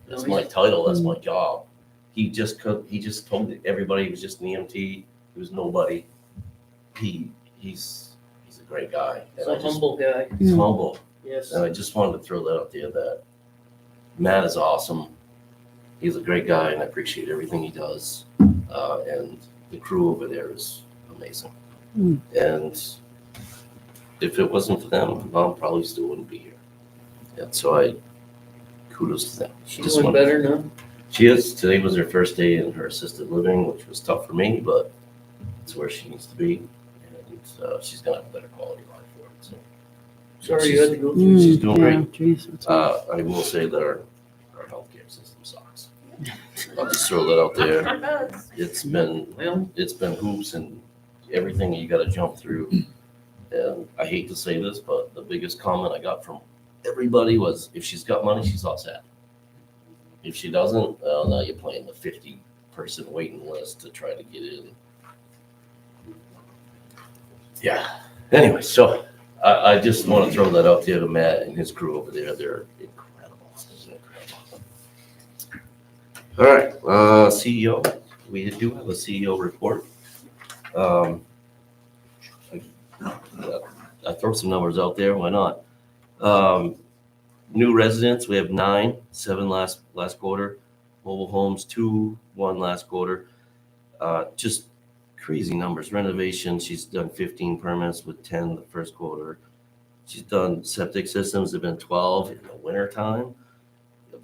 "That's my title, that's my job." He just told everybody he was just an EMT. He was nobody. He's a great guy. He's a humble guy. He's humble. Yes. And I just wanted to throw that out there that Matt is awesome. He's a great guy and I appreciate everything he does. And the crew over there is amazing. And if it wasn't for them, Mom probably still wouldn't be here. And so kudos to them. She's doing better now. She is. Today was her first day in her assisted living, which was tough for me, but it's where she needs to be. And she's going to have a better quality of life for it. So Sorry you had to go through. she's doing great. Geez, I will say that our healthcare system sucks. I'll just throw that out there. It does. It's been Well, hoops and everything you gotta jump through. And I hate to say this, but the biggest comment I got from everybody was, if she's got money, she's all set. If she doesn't, well, now you're playing the 50-person waiting list to try to get in. Yeah, anyway, so I just want to throw that out there to Matt and his crew over there. They're incredible. All right, CEO, we do have a CEO report. I throw some numbers out there, why not? New residents, we have 9, 7 last quarter. Mobile homes, 2, 1 last quarter. Just crazy numbers. Renovation, she's done 15 permits with 10 the first quarter. She's done septic systems, have been 12 in the winter time.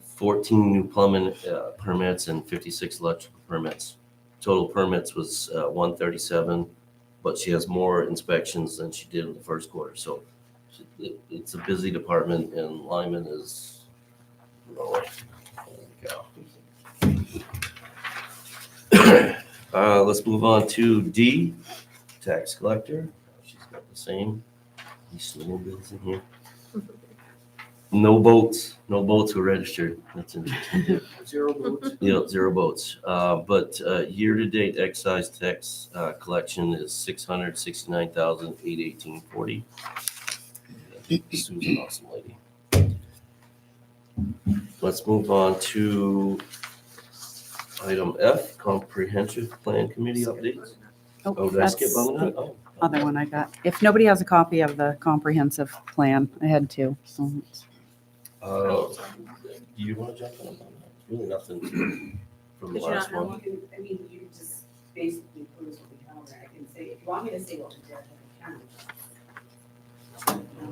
14 new plumbing permits and 56 electrical permits. Total permits was 137, but she has more inspections than she did in the first quarter. So it's a busy department, and Lyman is growing. Let's move on to D, tax collector. She's got the same. These little bills in here. No boats were registered. That's interesting. 0 votes. Yeah, 0 boats. But year-to-date excise tax collection is $669,818.40. Susan, awesome lady. Let's move on to item F, comprehensive plan committee updates. Oh, did I skip that's on that? the Oh. other one I got. If nobody has a copy of the comprehensive plan, I had 2. So Do you want to jump on that? Really nothing from the Did you last not have one. I mean, you just basically close what we have there. I can say, if you want me to say what we did, I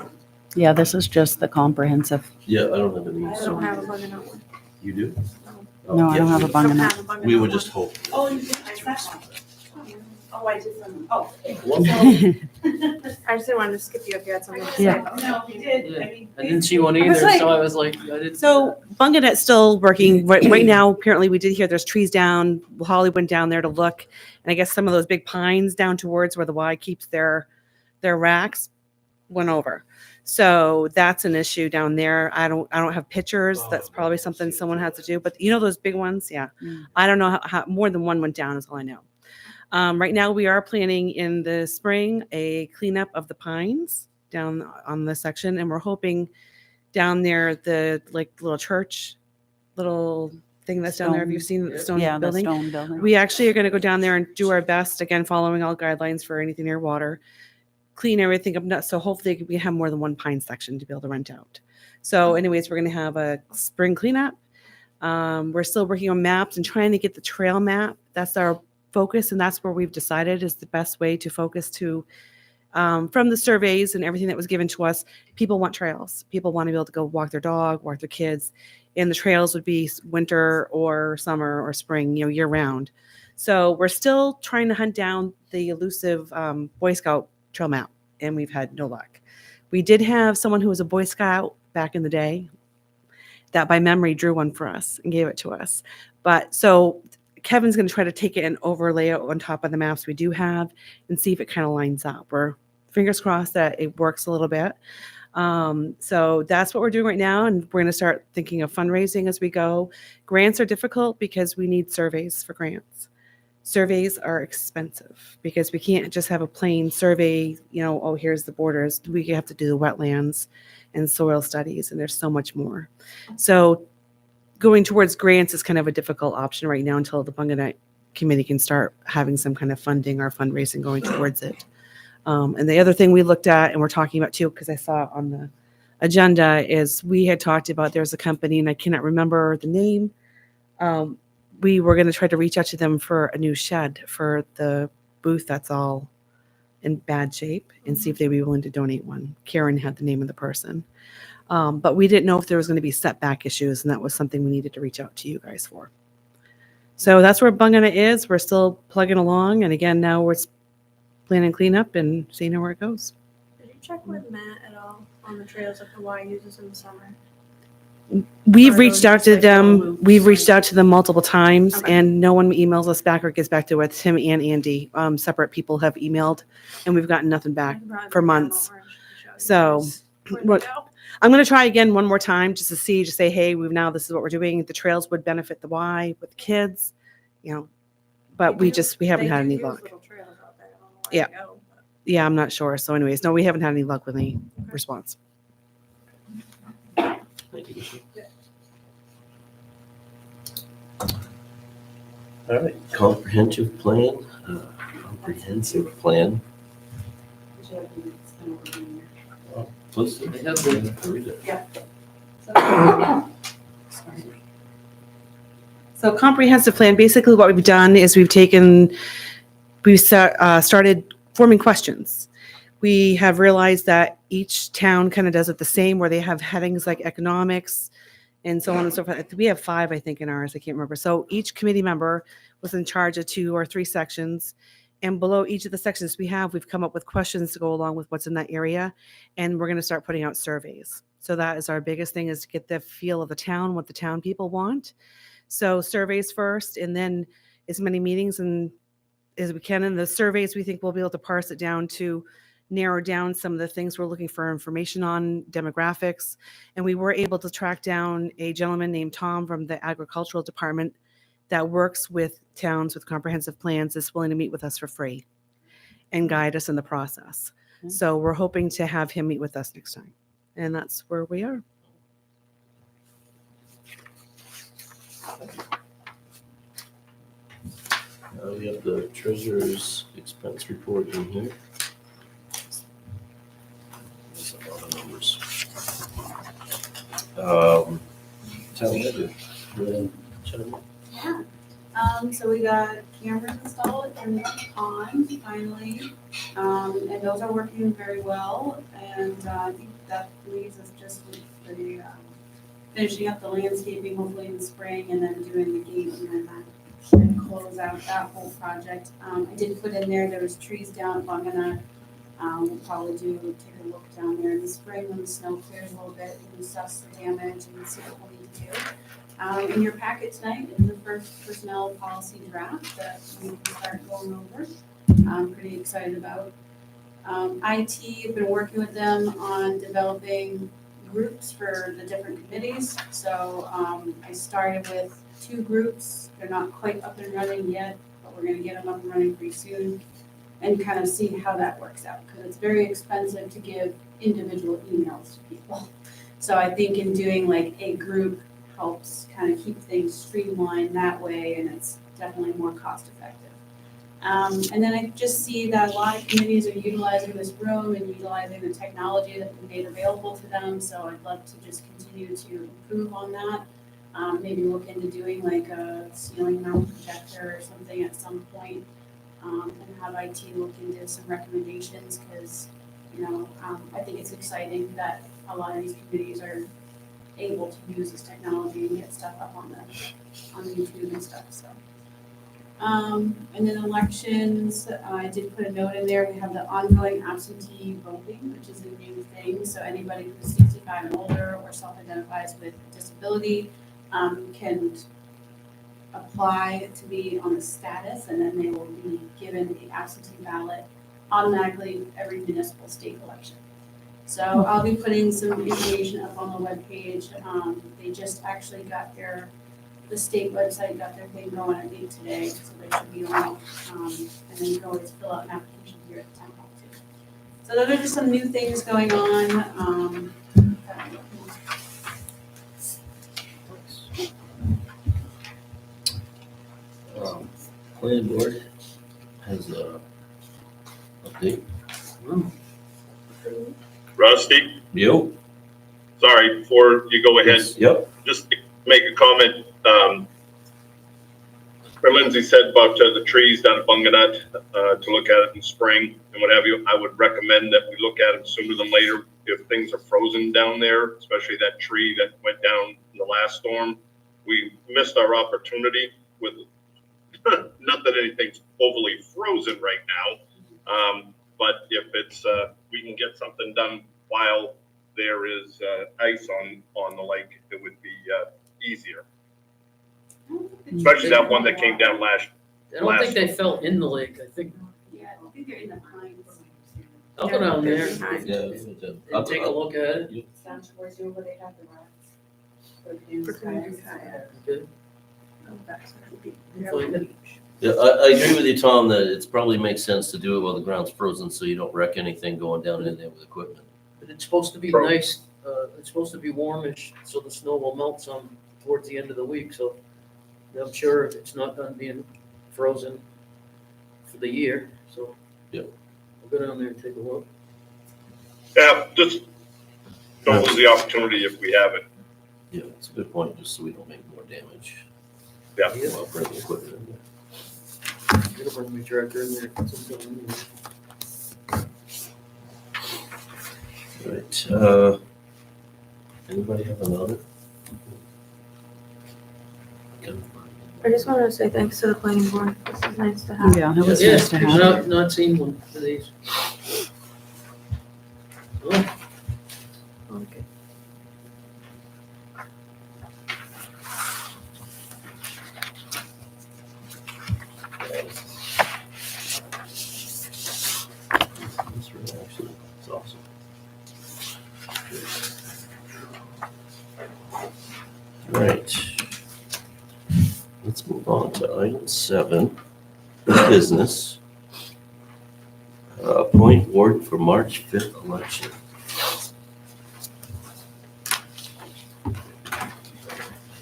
can. yeah, this is just the comprehensive. Yeah, I don't have any. I don't have a bug in that one. You do? No, I don't have a bung in Don't it. have a bug in We that were one. just hoping. Oh, you did, I saw one. Oh, I did some, oh. okay. I just didn't want to skip you if you had something to say. Yeah. about it. No, we did, Yeah. I mean. I didn't see one I was either, like- so I was like, I didn't. So Bunganet's still working right now. Apparently, we did hear there's trees down. Holly went down there to look, and I guess some of those big pines down towards where the Y keeps their racks went over. So that's an issue down there. I don't have pictures. That's probably something someone has to do. But you know those big ones, yeah. Mm. I don't know how more than one went down is all I know. Right now, we are planning in the spring a cleanup of the pines down on the section, and we're hoping down there the little church, little thing that's down there. Have you seen the stone Yeah, the building? stone building. We actually are going to go down there and do our best, again, following all guidelines for anything near water, clean everything up. So hopefully we have more than one pine section to be able to rent out. So anyways, we're going to have a spring cleanup. We're still working on maps and trying to get the trail map. That's our focus, and that's where we've decided is the best way to focus to from the surveys and everything that was given to us. People want trails. People want to be able to go walk their dog, walk their kids, and the trails would be winter or summer or spring, year round. So we're still trying to hunt down the elusive Boy Scout trail map, and we've had no luck. We did have someone who was a Boy Scout back in the day that by memory drew one for us and gave it to us. But so Kevin's going to try to take it and overlay it on top of the maps we do have and see if it kind of lines up. We're fingers crossed that it works a little bit. So that's what we're doing right now. And we're going to start thinking of fundraising as we go. Grants are difficult because we need surveys for grants. Surveys are expensive because we can't just have a plain survey, oh, here's the borders. We have to do the wetlands and soil studies, and there's so much more. So going towards grants is kind of a difficult option right now until the Bunganet committee can start having some kind of funding or fundraising going towards it. And the other thing we looked at and we're talking about too, because I saw it on the agenda, is we had talked about there's a company and I cannot remember the name. We were going to try to reach out to them for a new shed for the booth that's all in bad shape and see if they'd be willing to donate one. Karen had the name of the person. But we didn't know if there was going to be setback issues, and that was something we needed to reach out to you guys for. So that's where Bunganet is. We're still plugging along, and again, now we're planning cleanup and seeing where it goes. Did you check with Matt at all on the trails that the Y uses in the summer? We've Or reached those out just to like them. little We've loops, reached like- out to them multiple times Okay. and no one emails us back or gets back to us. Tim and Andy, separate people have emailed and we've gotten nothing I back can probably for bring them months. over and show you So, guys where they what- go. I'm going to try again one more time just to see, just say, hey, this is what we're doing. The trails would benefit the Y with the kids, but They we do- haven't they had do any use luck. little trails out there. I don't know where Yeah. they go, but- Yeah, I'm not sure. So anyways, no, we haven't had any luck with any response. Thank you. All right, comprehensive plan. Comprehensive plan. Would you like me to spin over here? Please. I have the- Read it. So comprehensive plan, basically what we've done is we've started forming questions. We have realized that each town kind of does it the same, where they have headings like economics and so on and so forth. We have 5, I think, in ours. I can't remember. So each committee member was in charge of 2 or 3 sections. And below each of the sections we've come up with questions to go along with what's in that area. And we're going to start putting out surveys. So that is our biggest thing, is to get the feel of the town, what the town people want. So surveys first, and then as many meetings as we can. And the surveys, we think we'll be able to parse it down to narrow down some of the things we're looking for information on, demographics. And we were able to track down a gentleman named Tom from the agricultural department that works with towns with comprehensive plans, is willing to meet with us for free and guide us in the process. So we're hoping to have him meet with us next time. And that's where we are. We have the treasurer's expense report in here. There's a lot of numbers. Town manager, you wanna chime in? Yeah. So we got cameras installed in the pond finally, and those are working very well. And I think that leaves us just with the finishing up the landscaping, hopefully in the spring, and then doing the gate, and then that should close out that whole project. I did put in there was trees down at Bungana. We'll probably take a look down there in the spring when the snow clears a little bit and assess the damage and see what we need to do. In your packet tonight is the first personnel policy draft that we can start going over. I'm pretty excited about. IT, have been working with them on developing groups for the different committees. So I started with 2 groups. They're not quite up and running yet, but we're gonna get them up and running pretty soon and kind of see how that works out, because it's very expensive to give individual emails to people. So I think in doing like a group helps kind of keep things streamlined that way, and it's definitely more cost effective. And then I just see that a lot of committees are utilizing this room and utilizing the technology that we made available to them, so I'd love to just continue to improve on that. Maybe look into doing like a ceiling mount projector or something at some point, and have IT look into some recommendations, because, I think it's exciting that a lot of these committees are able to use this technology and get stuff up on YouTube and stuff, so. And then elections, I did put a note in there, we have the ongoing absentee voting, which is a new thing, so anybody who's 65 and older or self-identifies with disability can apply to be on the status, and then they will be given the absentee ballot automatically every municipal state election. So I'll be putting some information up on the webpage. They just actually got the state website got their thing going, I think today, so there should be a link. And then you can always fill out an application here at the town hall too. So those are just some new things going on. Planning board has a update. Rusty, Yo. sorry, before you go ahead, Yep. just to make a comment. Where Lindsay said about the trees down at Bunganut, to look at it in spring and what have you, I would recommend that we look at it sooner than later. If things are frozen down there, especially that tree that went down in the last storm, we missed our opportunity with, not that anything's overly frozen right now. But if it's, we can get something done while there is ice on the lake, it would be easier. Especially that one that came down last. I don't think they fell in the lake. I think Yeah, I think they're in the pines. I'll go down there Yeah. and take a look at it. Down towards you where they have the rocks. For canoe kayak. Okay. Oh, that's gonna be- Find it. Yeah, I agree with you, Tom, that it's probably makes sense to do it while the ground's frozen so you don't wreck anything going down in there with equipment. But it's supposed to be True. nice, it's supposed to be warmish, so the snow will melt some towards the end of the week, so I'm sure it's not done being frozen for the year, so. Yep. We'll go down there and take a look. Yeah, just don't lose the opportunity if we have it. Yeah, it's a good point, just so we don't make more damage. Yeah. While bringing equipment in there. Get a bring my tractor in there. sometime. Right, anybody have another? I just wanted to say thanks to the planning board. This is nice to have. Yeah, that was Yeah, nice to have. not seen one of these. Oh, Okay. This one actually is awesome. Right. Let's move on to item 7, business. Appoint warden for March 5th election.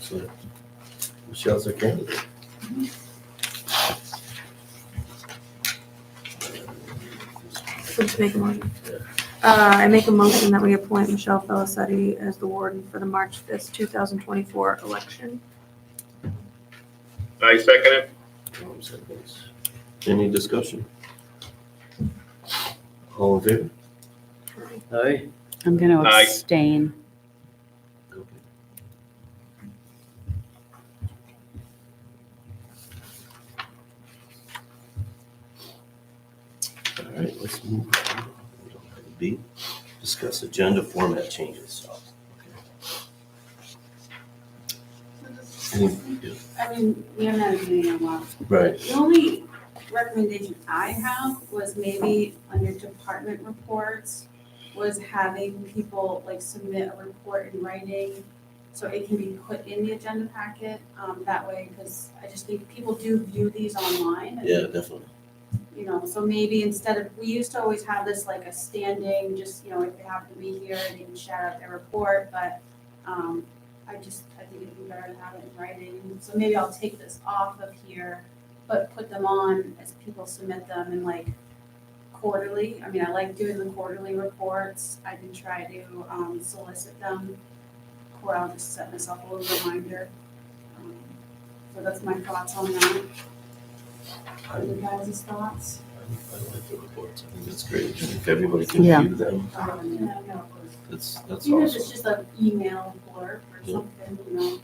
So, Michelle's our candidate. Let's make a motion. I make a motion that we appoint Michelle Felicetti as the warden for the March 5th, 2024 election. I second it. Tom seconds. Any discussion? All in favor? aye. I'm going to Aye. abstain. Okay. All right, let's move on. We don't have a B. Discuss agenda format changes. Any- yeah, I mean, we haven't had a meeting in a while. Right, The only recommendation I have was maybe under department reports, was having people like submit a report in writing so it can be put in the agenda packet, that way, because I just think people do view these online. and, yeah, definitely. You know, so maybe instead of, we used to always have this like a standing, just, you know, if they happen to be here, they can shout out their report, but, I think it'd be better to have it in writing. So maybe I'll take this off of here, but put them on as people submit them in like quarterly. I mean, I like doing the quarterly reports. I can try to solicit them, or I'll just set myself a little reminder. So that's my thoughts on that. I What are you guys' thoughts? like the reports. I think that's great. If everybody can Yeah. view them, Yeah, that's even if it's awesome. just an email blurb or something, you know,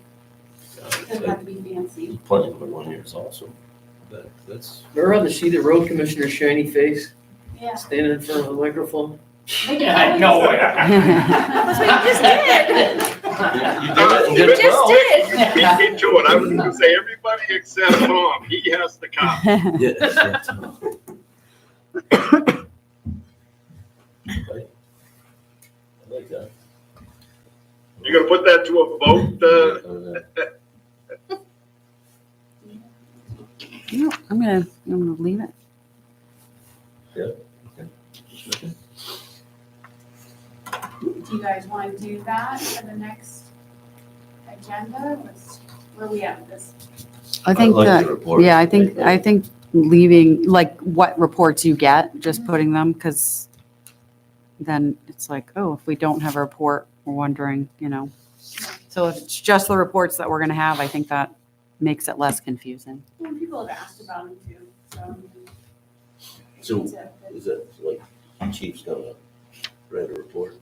it doesn't have to be fancy. Planning board one year is awesome. That's, Remember on the sheet, the road commissioner's shiny face, Yeah. standing in front of a microphone? Yeah, no way. That's what you just did. you did it and did it well. You beat me to it. I was gonna say everybody except Tom, he has to come. Yeah, yeah, Tom. Right. I like that. You gonna put that to a vote, No, I'm gonna leave it. Do you guys want to do that for the next agenda? Where are we at with this? I think like that, the report. yeah, I think leaving, like, what reports you get, just putting them, because then it's like, oh, if we don't have a report, we're wondering, you know. So if it's just the reports that we're gonna have, I think that makes it less confusing. Well, people have asked about them too, so. So- It's a- Is that like Chief's gonna write a report?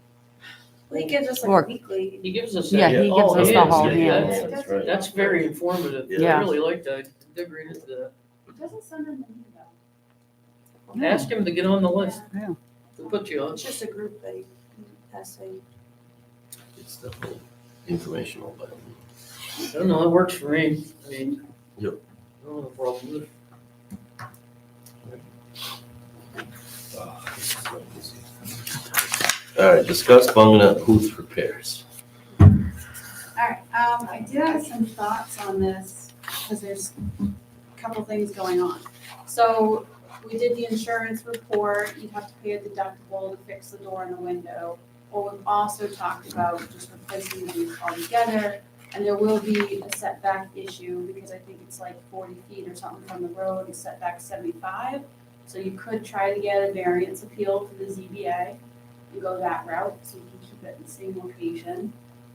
Well, he gives us Or- like a weekly. He gives us. Yeah, that. he gives Oh, us the is. whole, Yeah, yeah. that's- That's right. That's very informative. Yeah. I really like that. I did read into that. It doesn't send them an email. Yeah. Ask him to get on the list. Yeah. To put you on. It's just a group they essay. it's definitely informational, but I don't know, it works for me. I mean. Yep. I don't have a problem with it. all right, discuss bunging up Huth repairs. All right, I did have some thoughts on this, because there's a couple things going on. So, we did the insurance report, you'd have to pay a deductible to fix the door and the window. Or we've also talked about just replacing these altogether, and there will be a setback issue, because I think it's like 40 feet or something from the road, the setback 75. So you could try to get a variance appeal to the ZBA and go that route, so you can keep it in the same location,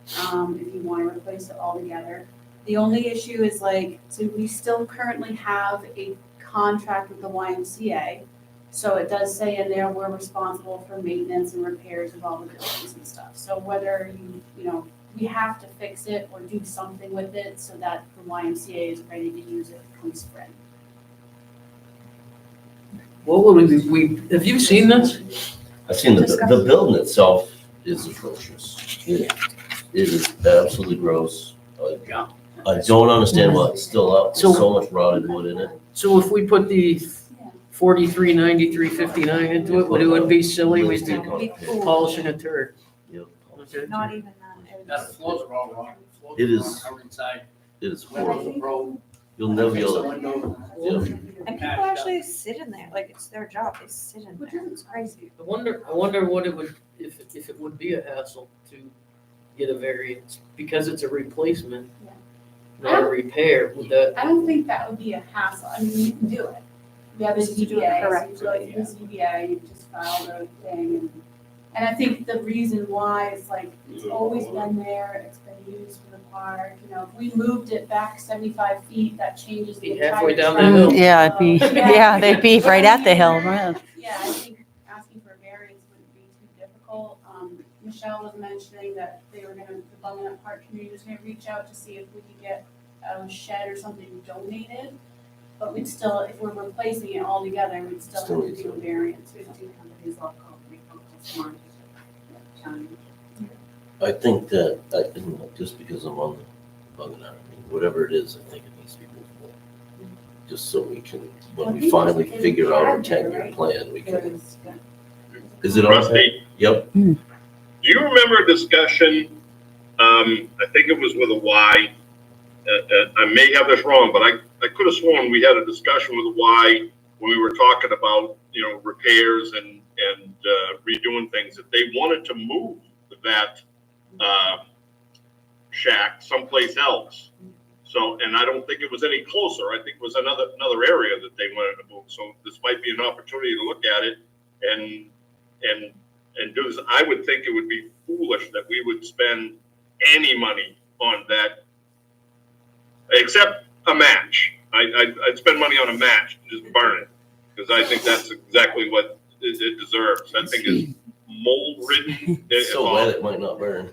if you want to replace it altogether. The only issue is like, so we still currently have a contract with the YMCA. So it does say in there, we're responsible for maintenance and repairs of all the buildings and stuff. So whether you know, we have to fix it or do something with it so that the YMCA is ready to use it come spring. What would we, have you seen this? I've seen the building itself is atrocious. It is absolutely gross. Yeah. I don't understand why it's still up. There's So- so much rotted wood in it. So if we put the 4393.59 into it, would it be silly, we'd be polishing a turd? Yep. Okay. Not even That that. floors are all wrong. Floors It are is. covered inside. It is Windows horrible. are broke. You'll never be Fix the able to. window. Yeah. And people actually sit in there, like it's their job, they sit in there, it's crazy. I wonder what it would, if it would be a hassle to get a variance, because it's a replacement, Yeah. not a repair, would that? I don't think that would be a hassle. I mean, you can do it. We have a Just to do it ZBA, so correctly, you go to the ZBA, you just file the thing. And I think the reason why is like, it's always been there, it's been used for the park, you know, if we moved it back 75 feet, that changes the Be entire. halfway down the traffic hill. Yeah, it'd be, flow. yeah, they'd be right at the hill, right? Yeah, I think asking for a variance wouldn't be too difficult. Michelle was mentioning that they were gonna, the Bungin Up Park community was gonna reach out to see if we could get a shed or something donated. But we'd still, if we're replacing it all together, we'd still have to do a variance. We'd do companies all called smart. I think that, just because I'm on the bug out, whatever it is, I think it needs to be movable. Just so we can, when we finally figure out our 10-year plan, we can. Is it on? Rusty, Yep. do you remember a discussion, I think it was with a Y, I may have this wrong, but I could have sworn we had a discussion with a Y when we were talking about, you know, repairs and redoing things, that they wanted to move that shack someplace else. So, and I don't think it was any closer. I think it was another area that they wanted to move. So this might be an opportunity to look at it and do this. I would think it would be foolish that we would spend any money on that, except a match. I'd spend money on a match, just burn it, because I think that's exactly what it deserves. That thing is mold ridden. It's so wet it might not burn.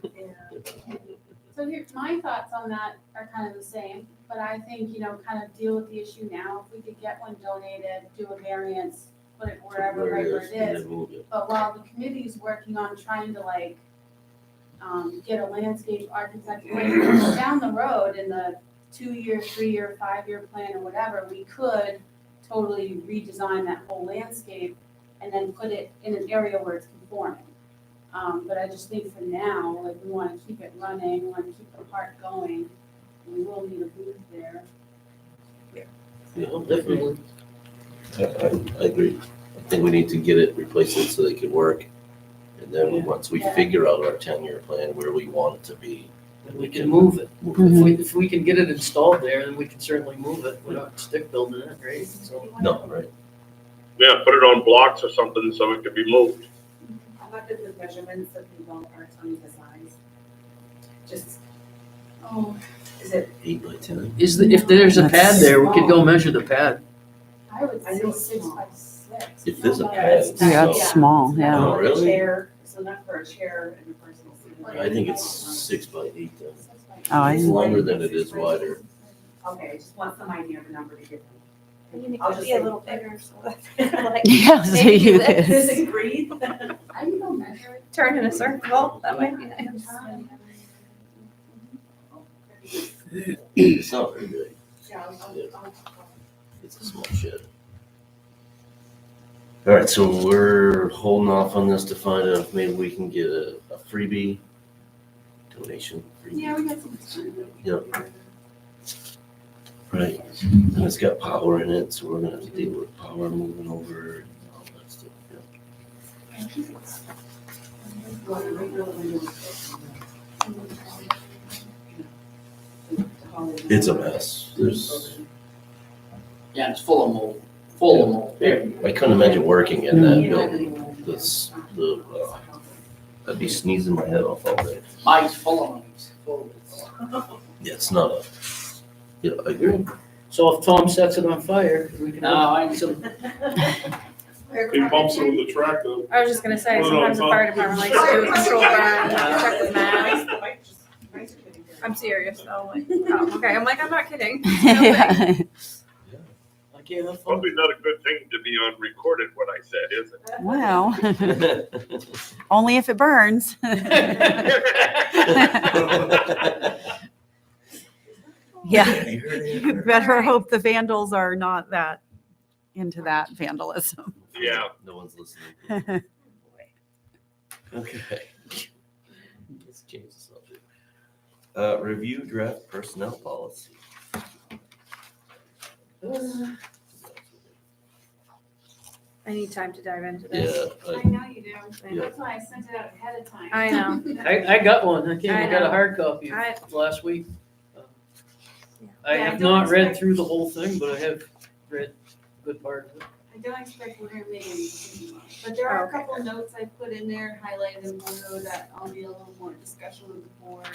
So here, my thoughts on that are kind of the same, but I think, you know, kind of deal with the issue now. If we could get one donated, do a variance, put it wherever, right where it and is. then move it. But while the committee's working on trying to like, get a landscape architect, down the road in the 2-year, 3-year, 5-year plan or whatever, we could totally redesign that whole landscape and then put it in an area where it's conforming. But I just think for now, like, we want to keep it running, we want to keep the park going. We will need a booth there. Yeah, Definitely. I agree. I think we need to get it, replace it so they can work. And then once we Yeah. figure out our 10-year plan, where we want it to be, And we can move it. move Mhm. If we can get it installed there, then we can certainly move it. We're not stick building it, right? So. it. No, right. Yeah, put it on blocks or something so it can be moved. How about the measurements of the wall art on the size? Just, Oh, is it, 8 by 10. If there's a pad there, we could go measure the pad. I would I say know it's 6 small. by 6. If there's a Not pad, bad. it's Yeah, it's small, Oh, yeah. for a really? chair, so not for a chair and a personal seat? I think it's 6 by 8 then. 6 by Oh, I It's see. longer than it is wider. Okay, just want some idea of the number to give them. I mean, it I'll could just be a say- little bigger, so that, like, Yeah, so maybe you this Does could. it breathe? I can go measure it. turn in a circle, that might be nice. It's not very big. Yeah, I'll- It's a small shed. All right, so we're holding off on this to find out if maybe we can get a freebie donation. Freebie. Yeah, we got some time. Yep. Right, and it's got power in it, so we're gonna have to deal with power moving over and all that stuff. It's a mess. There's, Yeah, it's full of mold, full of mold. I couldn't imagine working in that building. I'd be sneezing my head off all day. Mine's full of mice, full of. Yeah, it's not a, yeah, I agree. So if Tom sets it on fire, we can. No, I- Some- He bumps it with the tractor. I was just gonna say, Well, sometimes the no, fire department likes to do a control burn, check with mask. I'm serious though, like, oh, okay, I'm like, I'm not kidding. Yeah. I can't have fun. Probably not a good thing to be on recorded what I said, is it? Wow. Only if it burns. Yeah. You better hope the vandals are not that into that vandalism. Yeah. No one's listening. Okay. Let's change the subject. Review draft personnel policy. I need time to dive into Yeah, this. I know you do. Yeah. That's why I sent it out ahead of time. I know. I got one. I came, I I got a know. hard copy I- last week. I Yeah, I have don't not read expect- through the whole thing, but I have read a good part of it. I don't expect we're gonna make any decisions on it, but there are a Okay. couple notes I put in there, highlighted in blue that I'll be a little more discussion with the board.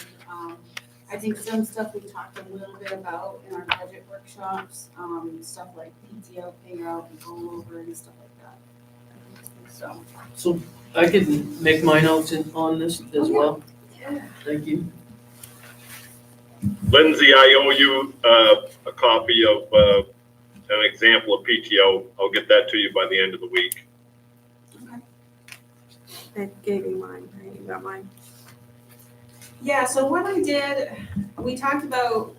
I think some stuff we talked a little bit about in our budget workshops, stuff like PTO payout and rollover and stuff like that. So, So I can make my notes on this as well. yeah. Thank you. Lindsay, I owe you a copy of an example of PTO. I'll get that to you by the end of the week. I gave you mine, right? You got mine. Yeah, so what I did, we talked about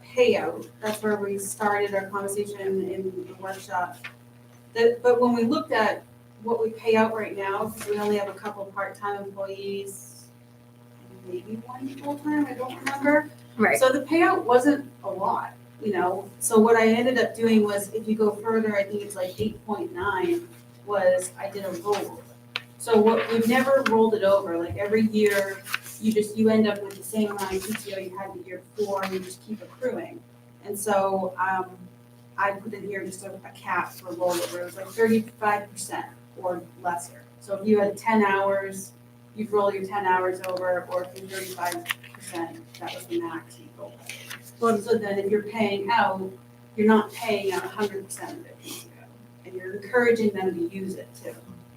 payout. That's where we started our conversation in the workshop. But when we looked at what we pay out right now, because we only have a couple part-time employees, maybe one full-time, I don't remember. Right. So the payout wasn't a lot, you know? So what I ended up doing was, if you go further, I think it's like 8.9, was I did a rollover. So what, we've never rolled it over, like every year, you end up with the same amount of PTO you had the year before, and you just keep accruing. And so, I put in here just a cap for rollover, it was like 35% or lesser. So if you had 10 hours, you'd roll your 10 hours over, or if you're 35%, that was the max you'd roll. Well, so then if you're paying out, you're not paying out 100% of their PTO, and you're encouraging them to use it too.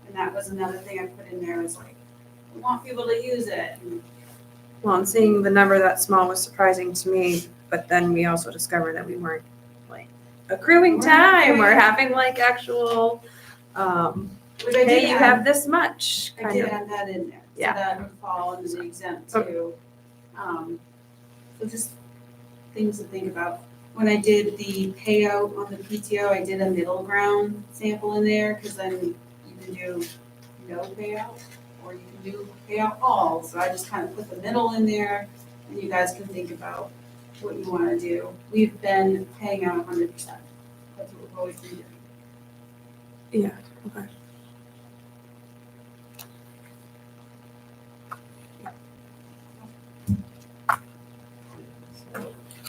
And that was another thing I put in there, was like, we want people to use it. And Well, and seeing the number that small was surprising to me, but then we also discovered that we weren't like accruing We're time, we're accruing. having like actual, Which I hey, did you add- have this much, I kind did of. add that in there, so Yeah. that would fall under the exempt Okay. too. So just things to think about. When I did the payout on the PTO, I did a middle ground sample in there, because then you can do no payout, or you can do payout all, so I just kind of put the middle in there, and you guys can think about what you want to do. We've been paying out 100%, that's what we've always been doing. Yeah, okay.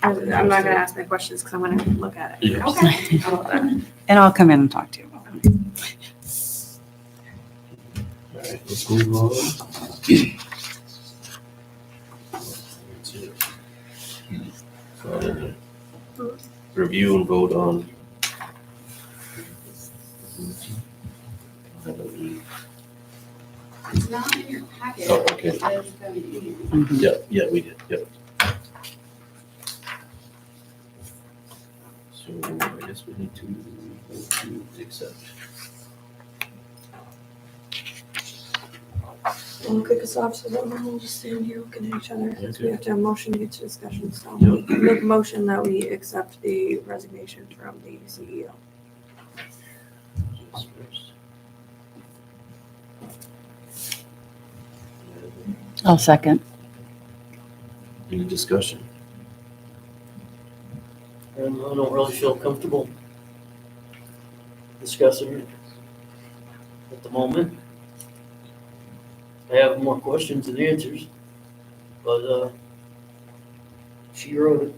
I'm not gonna ask my questions because I'm gonna look at it. Yeah. Okay. How about that? And I'll come in and talk to you about it. All right, let's move on. Review and vote on. It's not in your packet. Oh, okay. It says that it is. Mhm. Yeah, we did, yep. So I guess we need to vote to accept. I'll kick us off so that we'll just stand here looking at each other. Okay. So we have to have a motion to get to discussion, so Yep. make a motion that we accept the resignation from the CEO. I'll second. Any discussion? And I don't really feel comfortable discussing it at the moment. I have more questions than answers, but, she wrote it.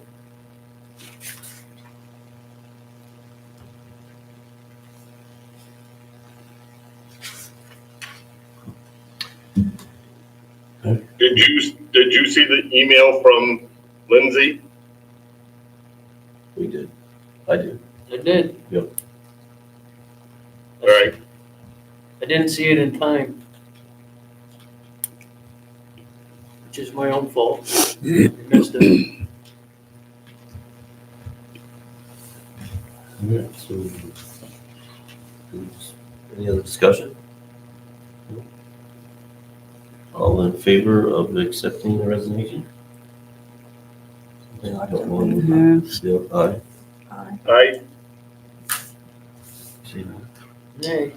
Did you see the email from Lindsay? We did. I did. I did. Yep. All right. I didn't see it in time. Which is my own fault. I missed it. All right, so any other discussion? All in favor of accepting the resignation? Yeah, I don't know. Yep, aye. Aye. See that? Nay.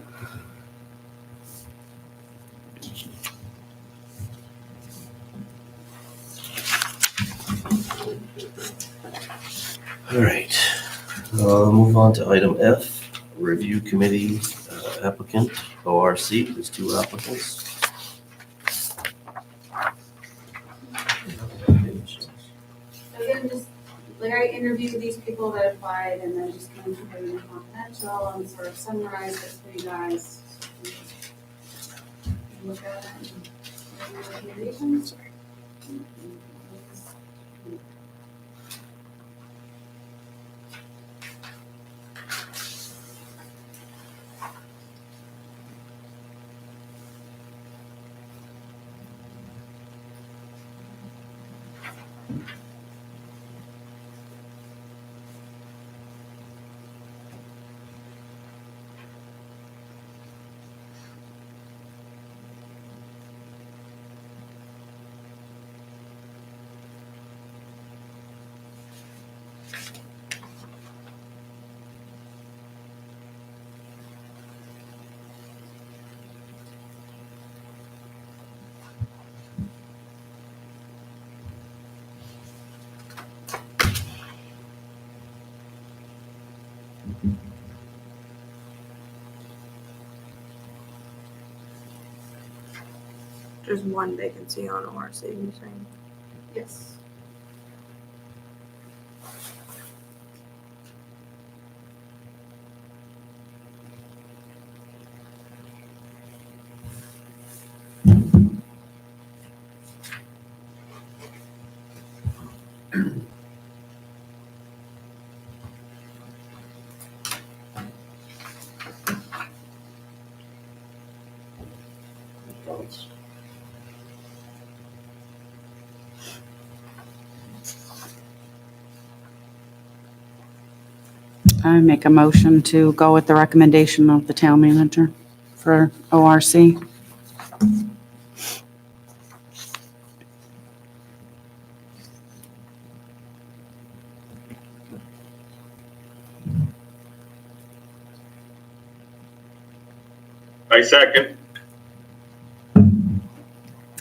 All right, move on to item F, review committee applicant, ORC, there's two applicants. Again, just, like, I interviewed these people that applied and then just kind of keep everything confidential and sort of summarize it for you guys. Look at it and make your recommendations. There's one vacancy on ORC, you're saying? Yes. I make a motion to go with the recommendation of the town manager for ORC. I second.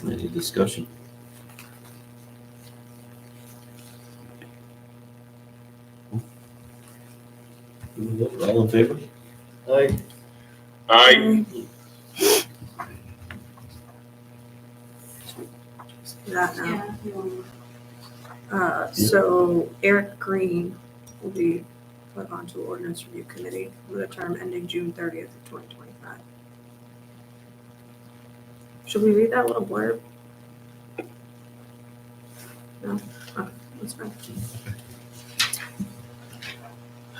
Any discussion? All in favor? Aye. Aye. That now. Yeah, if you want. So Eric Green will be put onto ordinance review committee with a term ending June 30th of 2025. Should we read that little blurb? No? Okay, that's fine.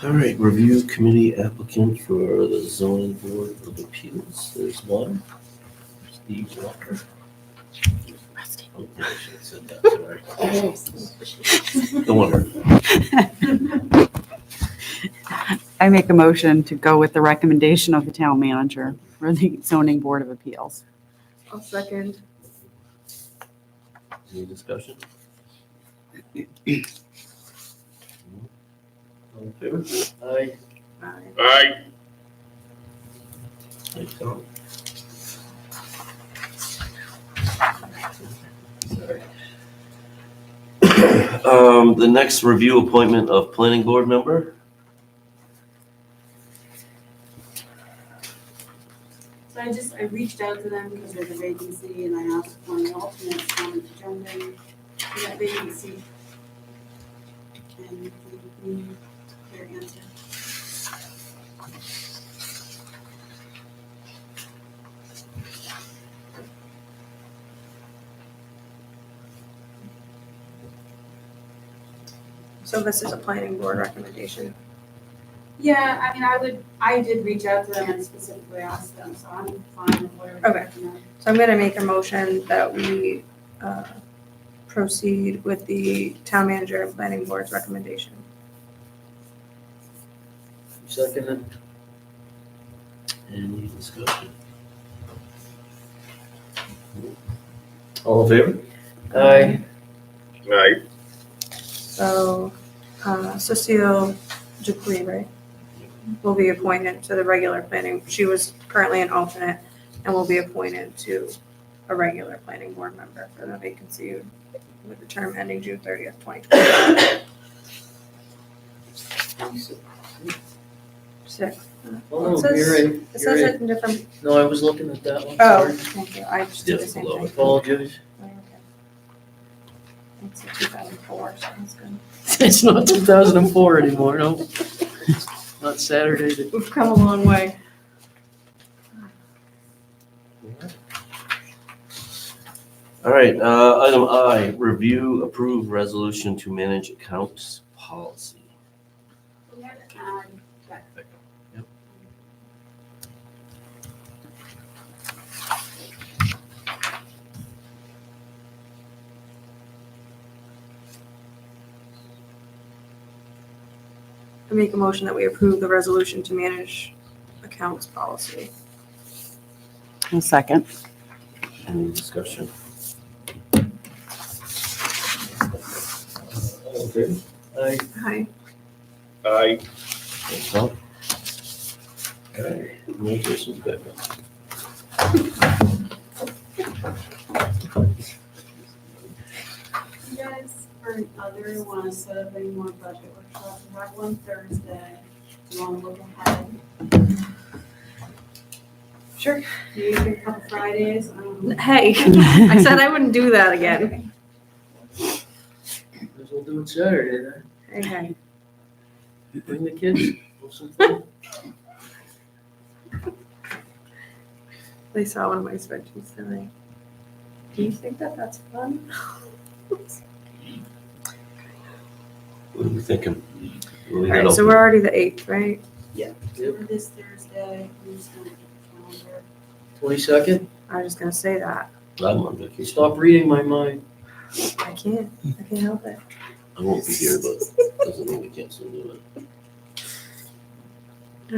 All right, review committee applicant for the zoning board of appeals, there's one. Steve Walker. Oh, I should have said that, sorry. Don't worry. I make a motion to go with the recommendation of the town manager for the zoning board of appeals. I'll second. Any discussion? All in favor? Aye. Aye. Thanks, Tom. Sorry. The next review appointment of planning board member. So I reached out to them because there's a vacancy and I asked one of the alternates wanted to jump in to that vacancy. And they need their answer. So this is a planning board recommendation. Yeah, I mean, I did reach out to them and specifically asked them, so I'm fine with whatever. they Okay. recommend. So I'm gonna make a motion that we proceed with the town manager and planning board's recommendation. Second it. Any discussion? All in favor? Aye. Aye. So Cecile Dupuy, right, will be appointed to the regular planning. She was currently an alternate and will be appointed to a regular planning board member for the vacancy with the term ending June 30th, 2025. Six. Oh, It says- you're right. It says it in different, No, I was looking at that one. oh, Sorry. thank you. I just did the Yes, same below thing. it. Apologize. Oh, okay. It's a 2004, so that's good. It's not 2004 anymore, no. Not Saturday. We've come a long way. All right, item I, review approved resolution to manage accounts policy. We had to add that. Yep. I make a motion that we approve the resolution to manage accounts policy. A second. Any discussion? All in favor? Aye. Hi. Aye. Thanks, Tom. Okay, communications equipment. You guys, for other, want to set up any more budget workshops? We have one Thursday. You want to look ahead? Sure. Maybe a couple Fridays. I don't know. Hey, I said I wouldn't do that again. Might as well do it Saturday then. Hey, hey. Bring the kids. Have some fun. They saw one of my spreadsheets today. Do you think that that's fun? What are we thinking? What do we All right, got so open? we're already the 8th, right? For this Thursday, I'm just gonna get the calendar. 22nd? I was just gonna say that. I'm on vacation. Stop reading my mind. I can't help it. I won't be here, but doesn't mean we can't still do it. I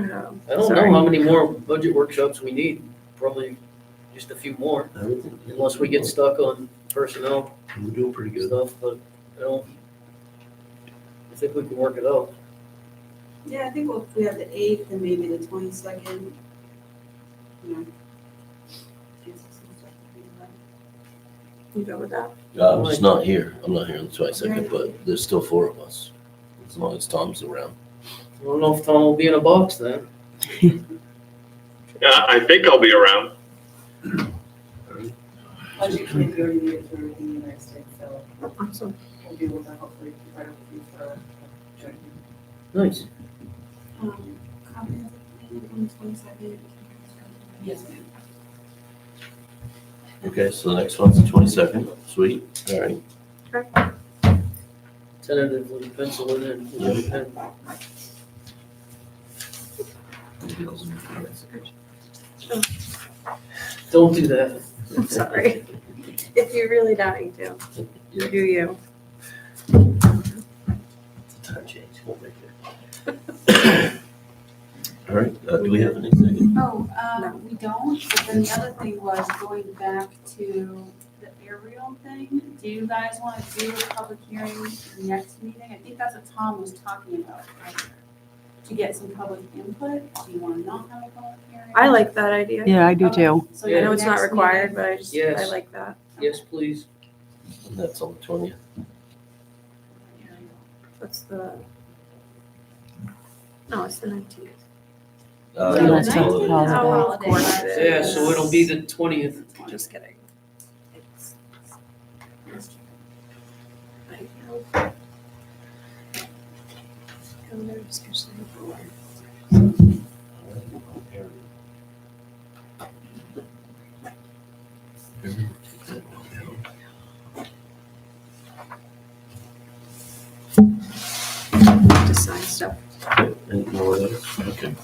don't know how many more budget workshops we need. Probably just a few more, Everything. unless we get stuck on personnel We're doing pretty good. stuff, but I think we can work it out. Yeah, I think if we have the 8th and maybe the 22nd, you know. You go with that? I'm just not here. I'm not here on the 22nd, but there's still 4 of us. As long as Tom's around. I don't know if Tom will be in a box then. Yeah, I think I'll be around. Budget committee already made it through everything in the United States, so Awesome. we'll be able to hopefully provide a few for joining. Nice. Copy of the plan on the 22nd. Yes, ma'am. Okay, so the next one's the 22nd. Sweet. All right. Tentatively pencil it in. Yeah. Don't do that. I'm sorry. If you're really dying to, Yeah. do you? It's a time change. We'll make it. All right, do we have anything? Oh, we don't, but then the other thing was going back to the aerial thing, do you guys want to do a public hearing next meeting? I think that's what Tom was talking about earlier. To get some public input, do you want to not have a public hearing? I like that idea. Yeah, I do too. So I your know it's not next required, meeting- but I just, I Yes. like that. Yes, please. And that's on the 20th. That's the, no, it's the 19th. Uh, Yeah, it's it's a holiday. holiday. Oh, of course it Yeah, is. so it'll be the 20th. Just kidding. To sign stuff. And no others? Okay.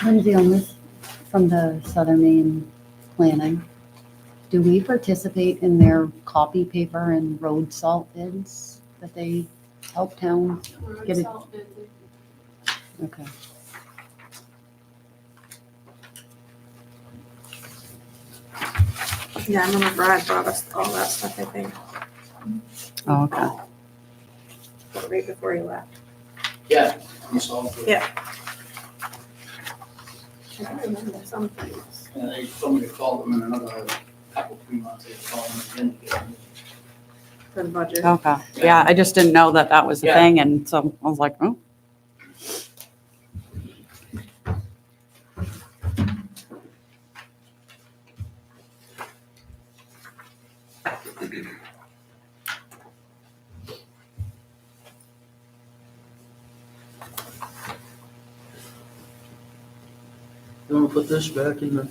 Lindsay, on this, from the Southern Maine Planning, do we participate in their copy paper and road salt bids that they help towns? Road Get it. salt bids, Okay. Yeah, I remember Brad brought us all that stuff, I think, Oh, okay. right before he left. Yeah. I don't remember some things. And they told me to call them in another couple, 3 months, they call them again. For the budget. Okay. Yeah, I just didn't know that that was a Yeah. thing, and so I was like, oh. You wanna put this back in the,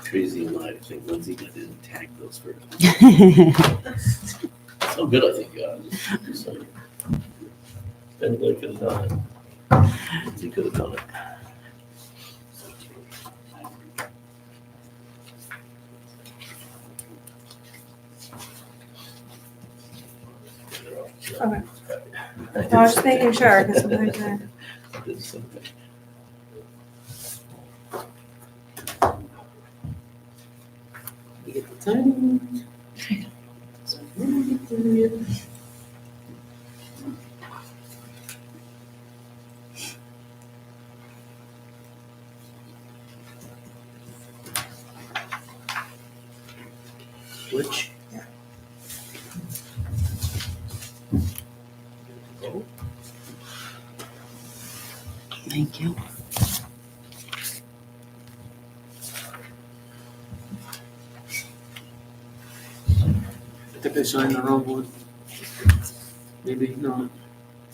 Tracy and I think Lindsay didn't tag those for so good, I think, just saying. Anybody could have done it. Lindsay could have done it. Okay. I was making sure, because sometimes I. Did something. you get the time? Which? Thank you. I think I signed the wrong one. Maybe not.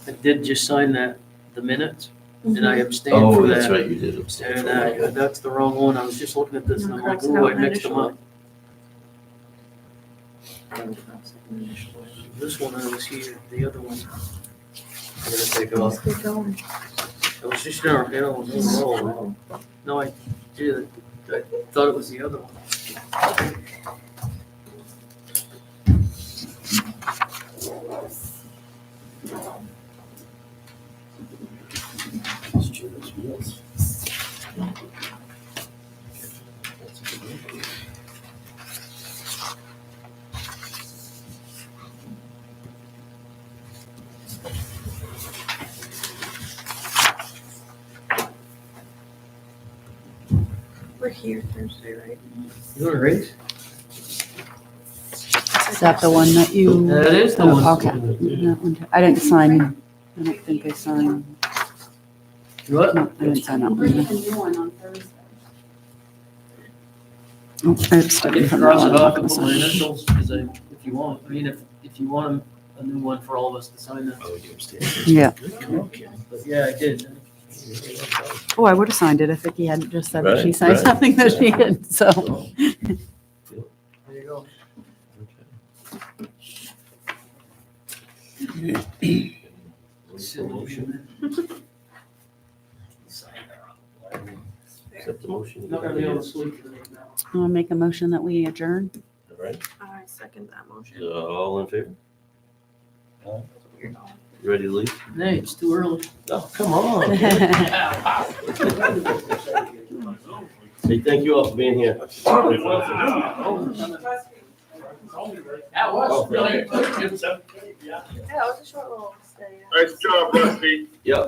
I did just sign that, the minutes, and I abstained Oh, from that's that. right, you did abstain. And that's the wrong one. I was just looking at this and I'm like, Cross it ooh, out I and mixed them initial up. This one I was here, the other one. I'm gonna take off. Let's get going. I was just in our, no, no, I did. I thought it was the other one. We're here Thursday, right? You want a raise? Is that the one that you? That is the Oh, one. Okay. That one too. I didn't sign, I don't think I signed, What? no, I didn't sign that I'm bringing one. a new one on Thursday. Oh, I I abstained can from that cross one. it I'm not off gonna and put my sign it. initials, because if you want, I mean, if you want a new one for all of us to sign that. Oh, you abstained. Yeah. But yeah, I did. Oh, I would have signed it if Vicky hadn't just said that she Right, signed right. something that she did, so. There you go. reconciliation. Accept the motion. Not really able to sleep tonight now. I'll make a motion that we adjourn. All right, I second that motion. all in favor? You ready to leave? Hey, it's too early. Oh, come on. Say thank you all for being here. That was really good. Yeah, it was a short little stay. Nice job, Rusty. Yep.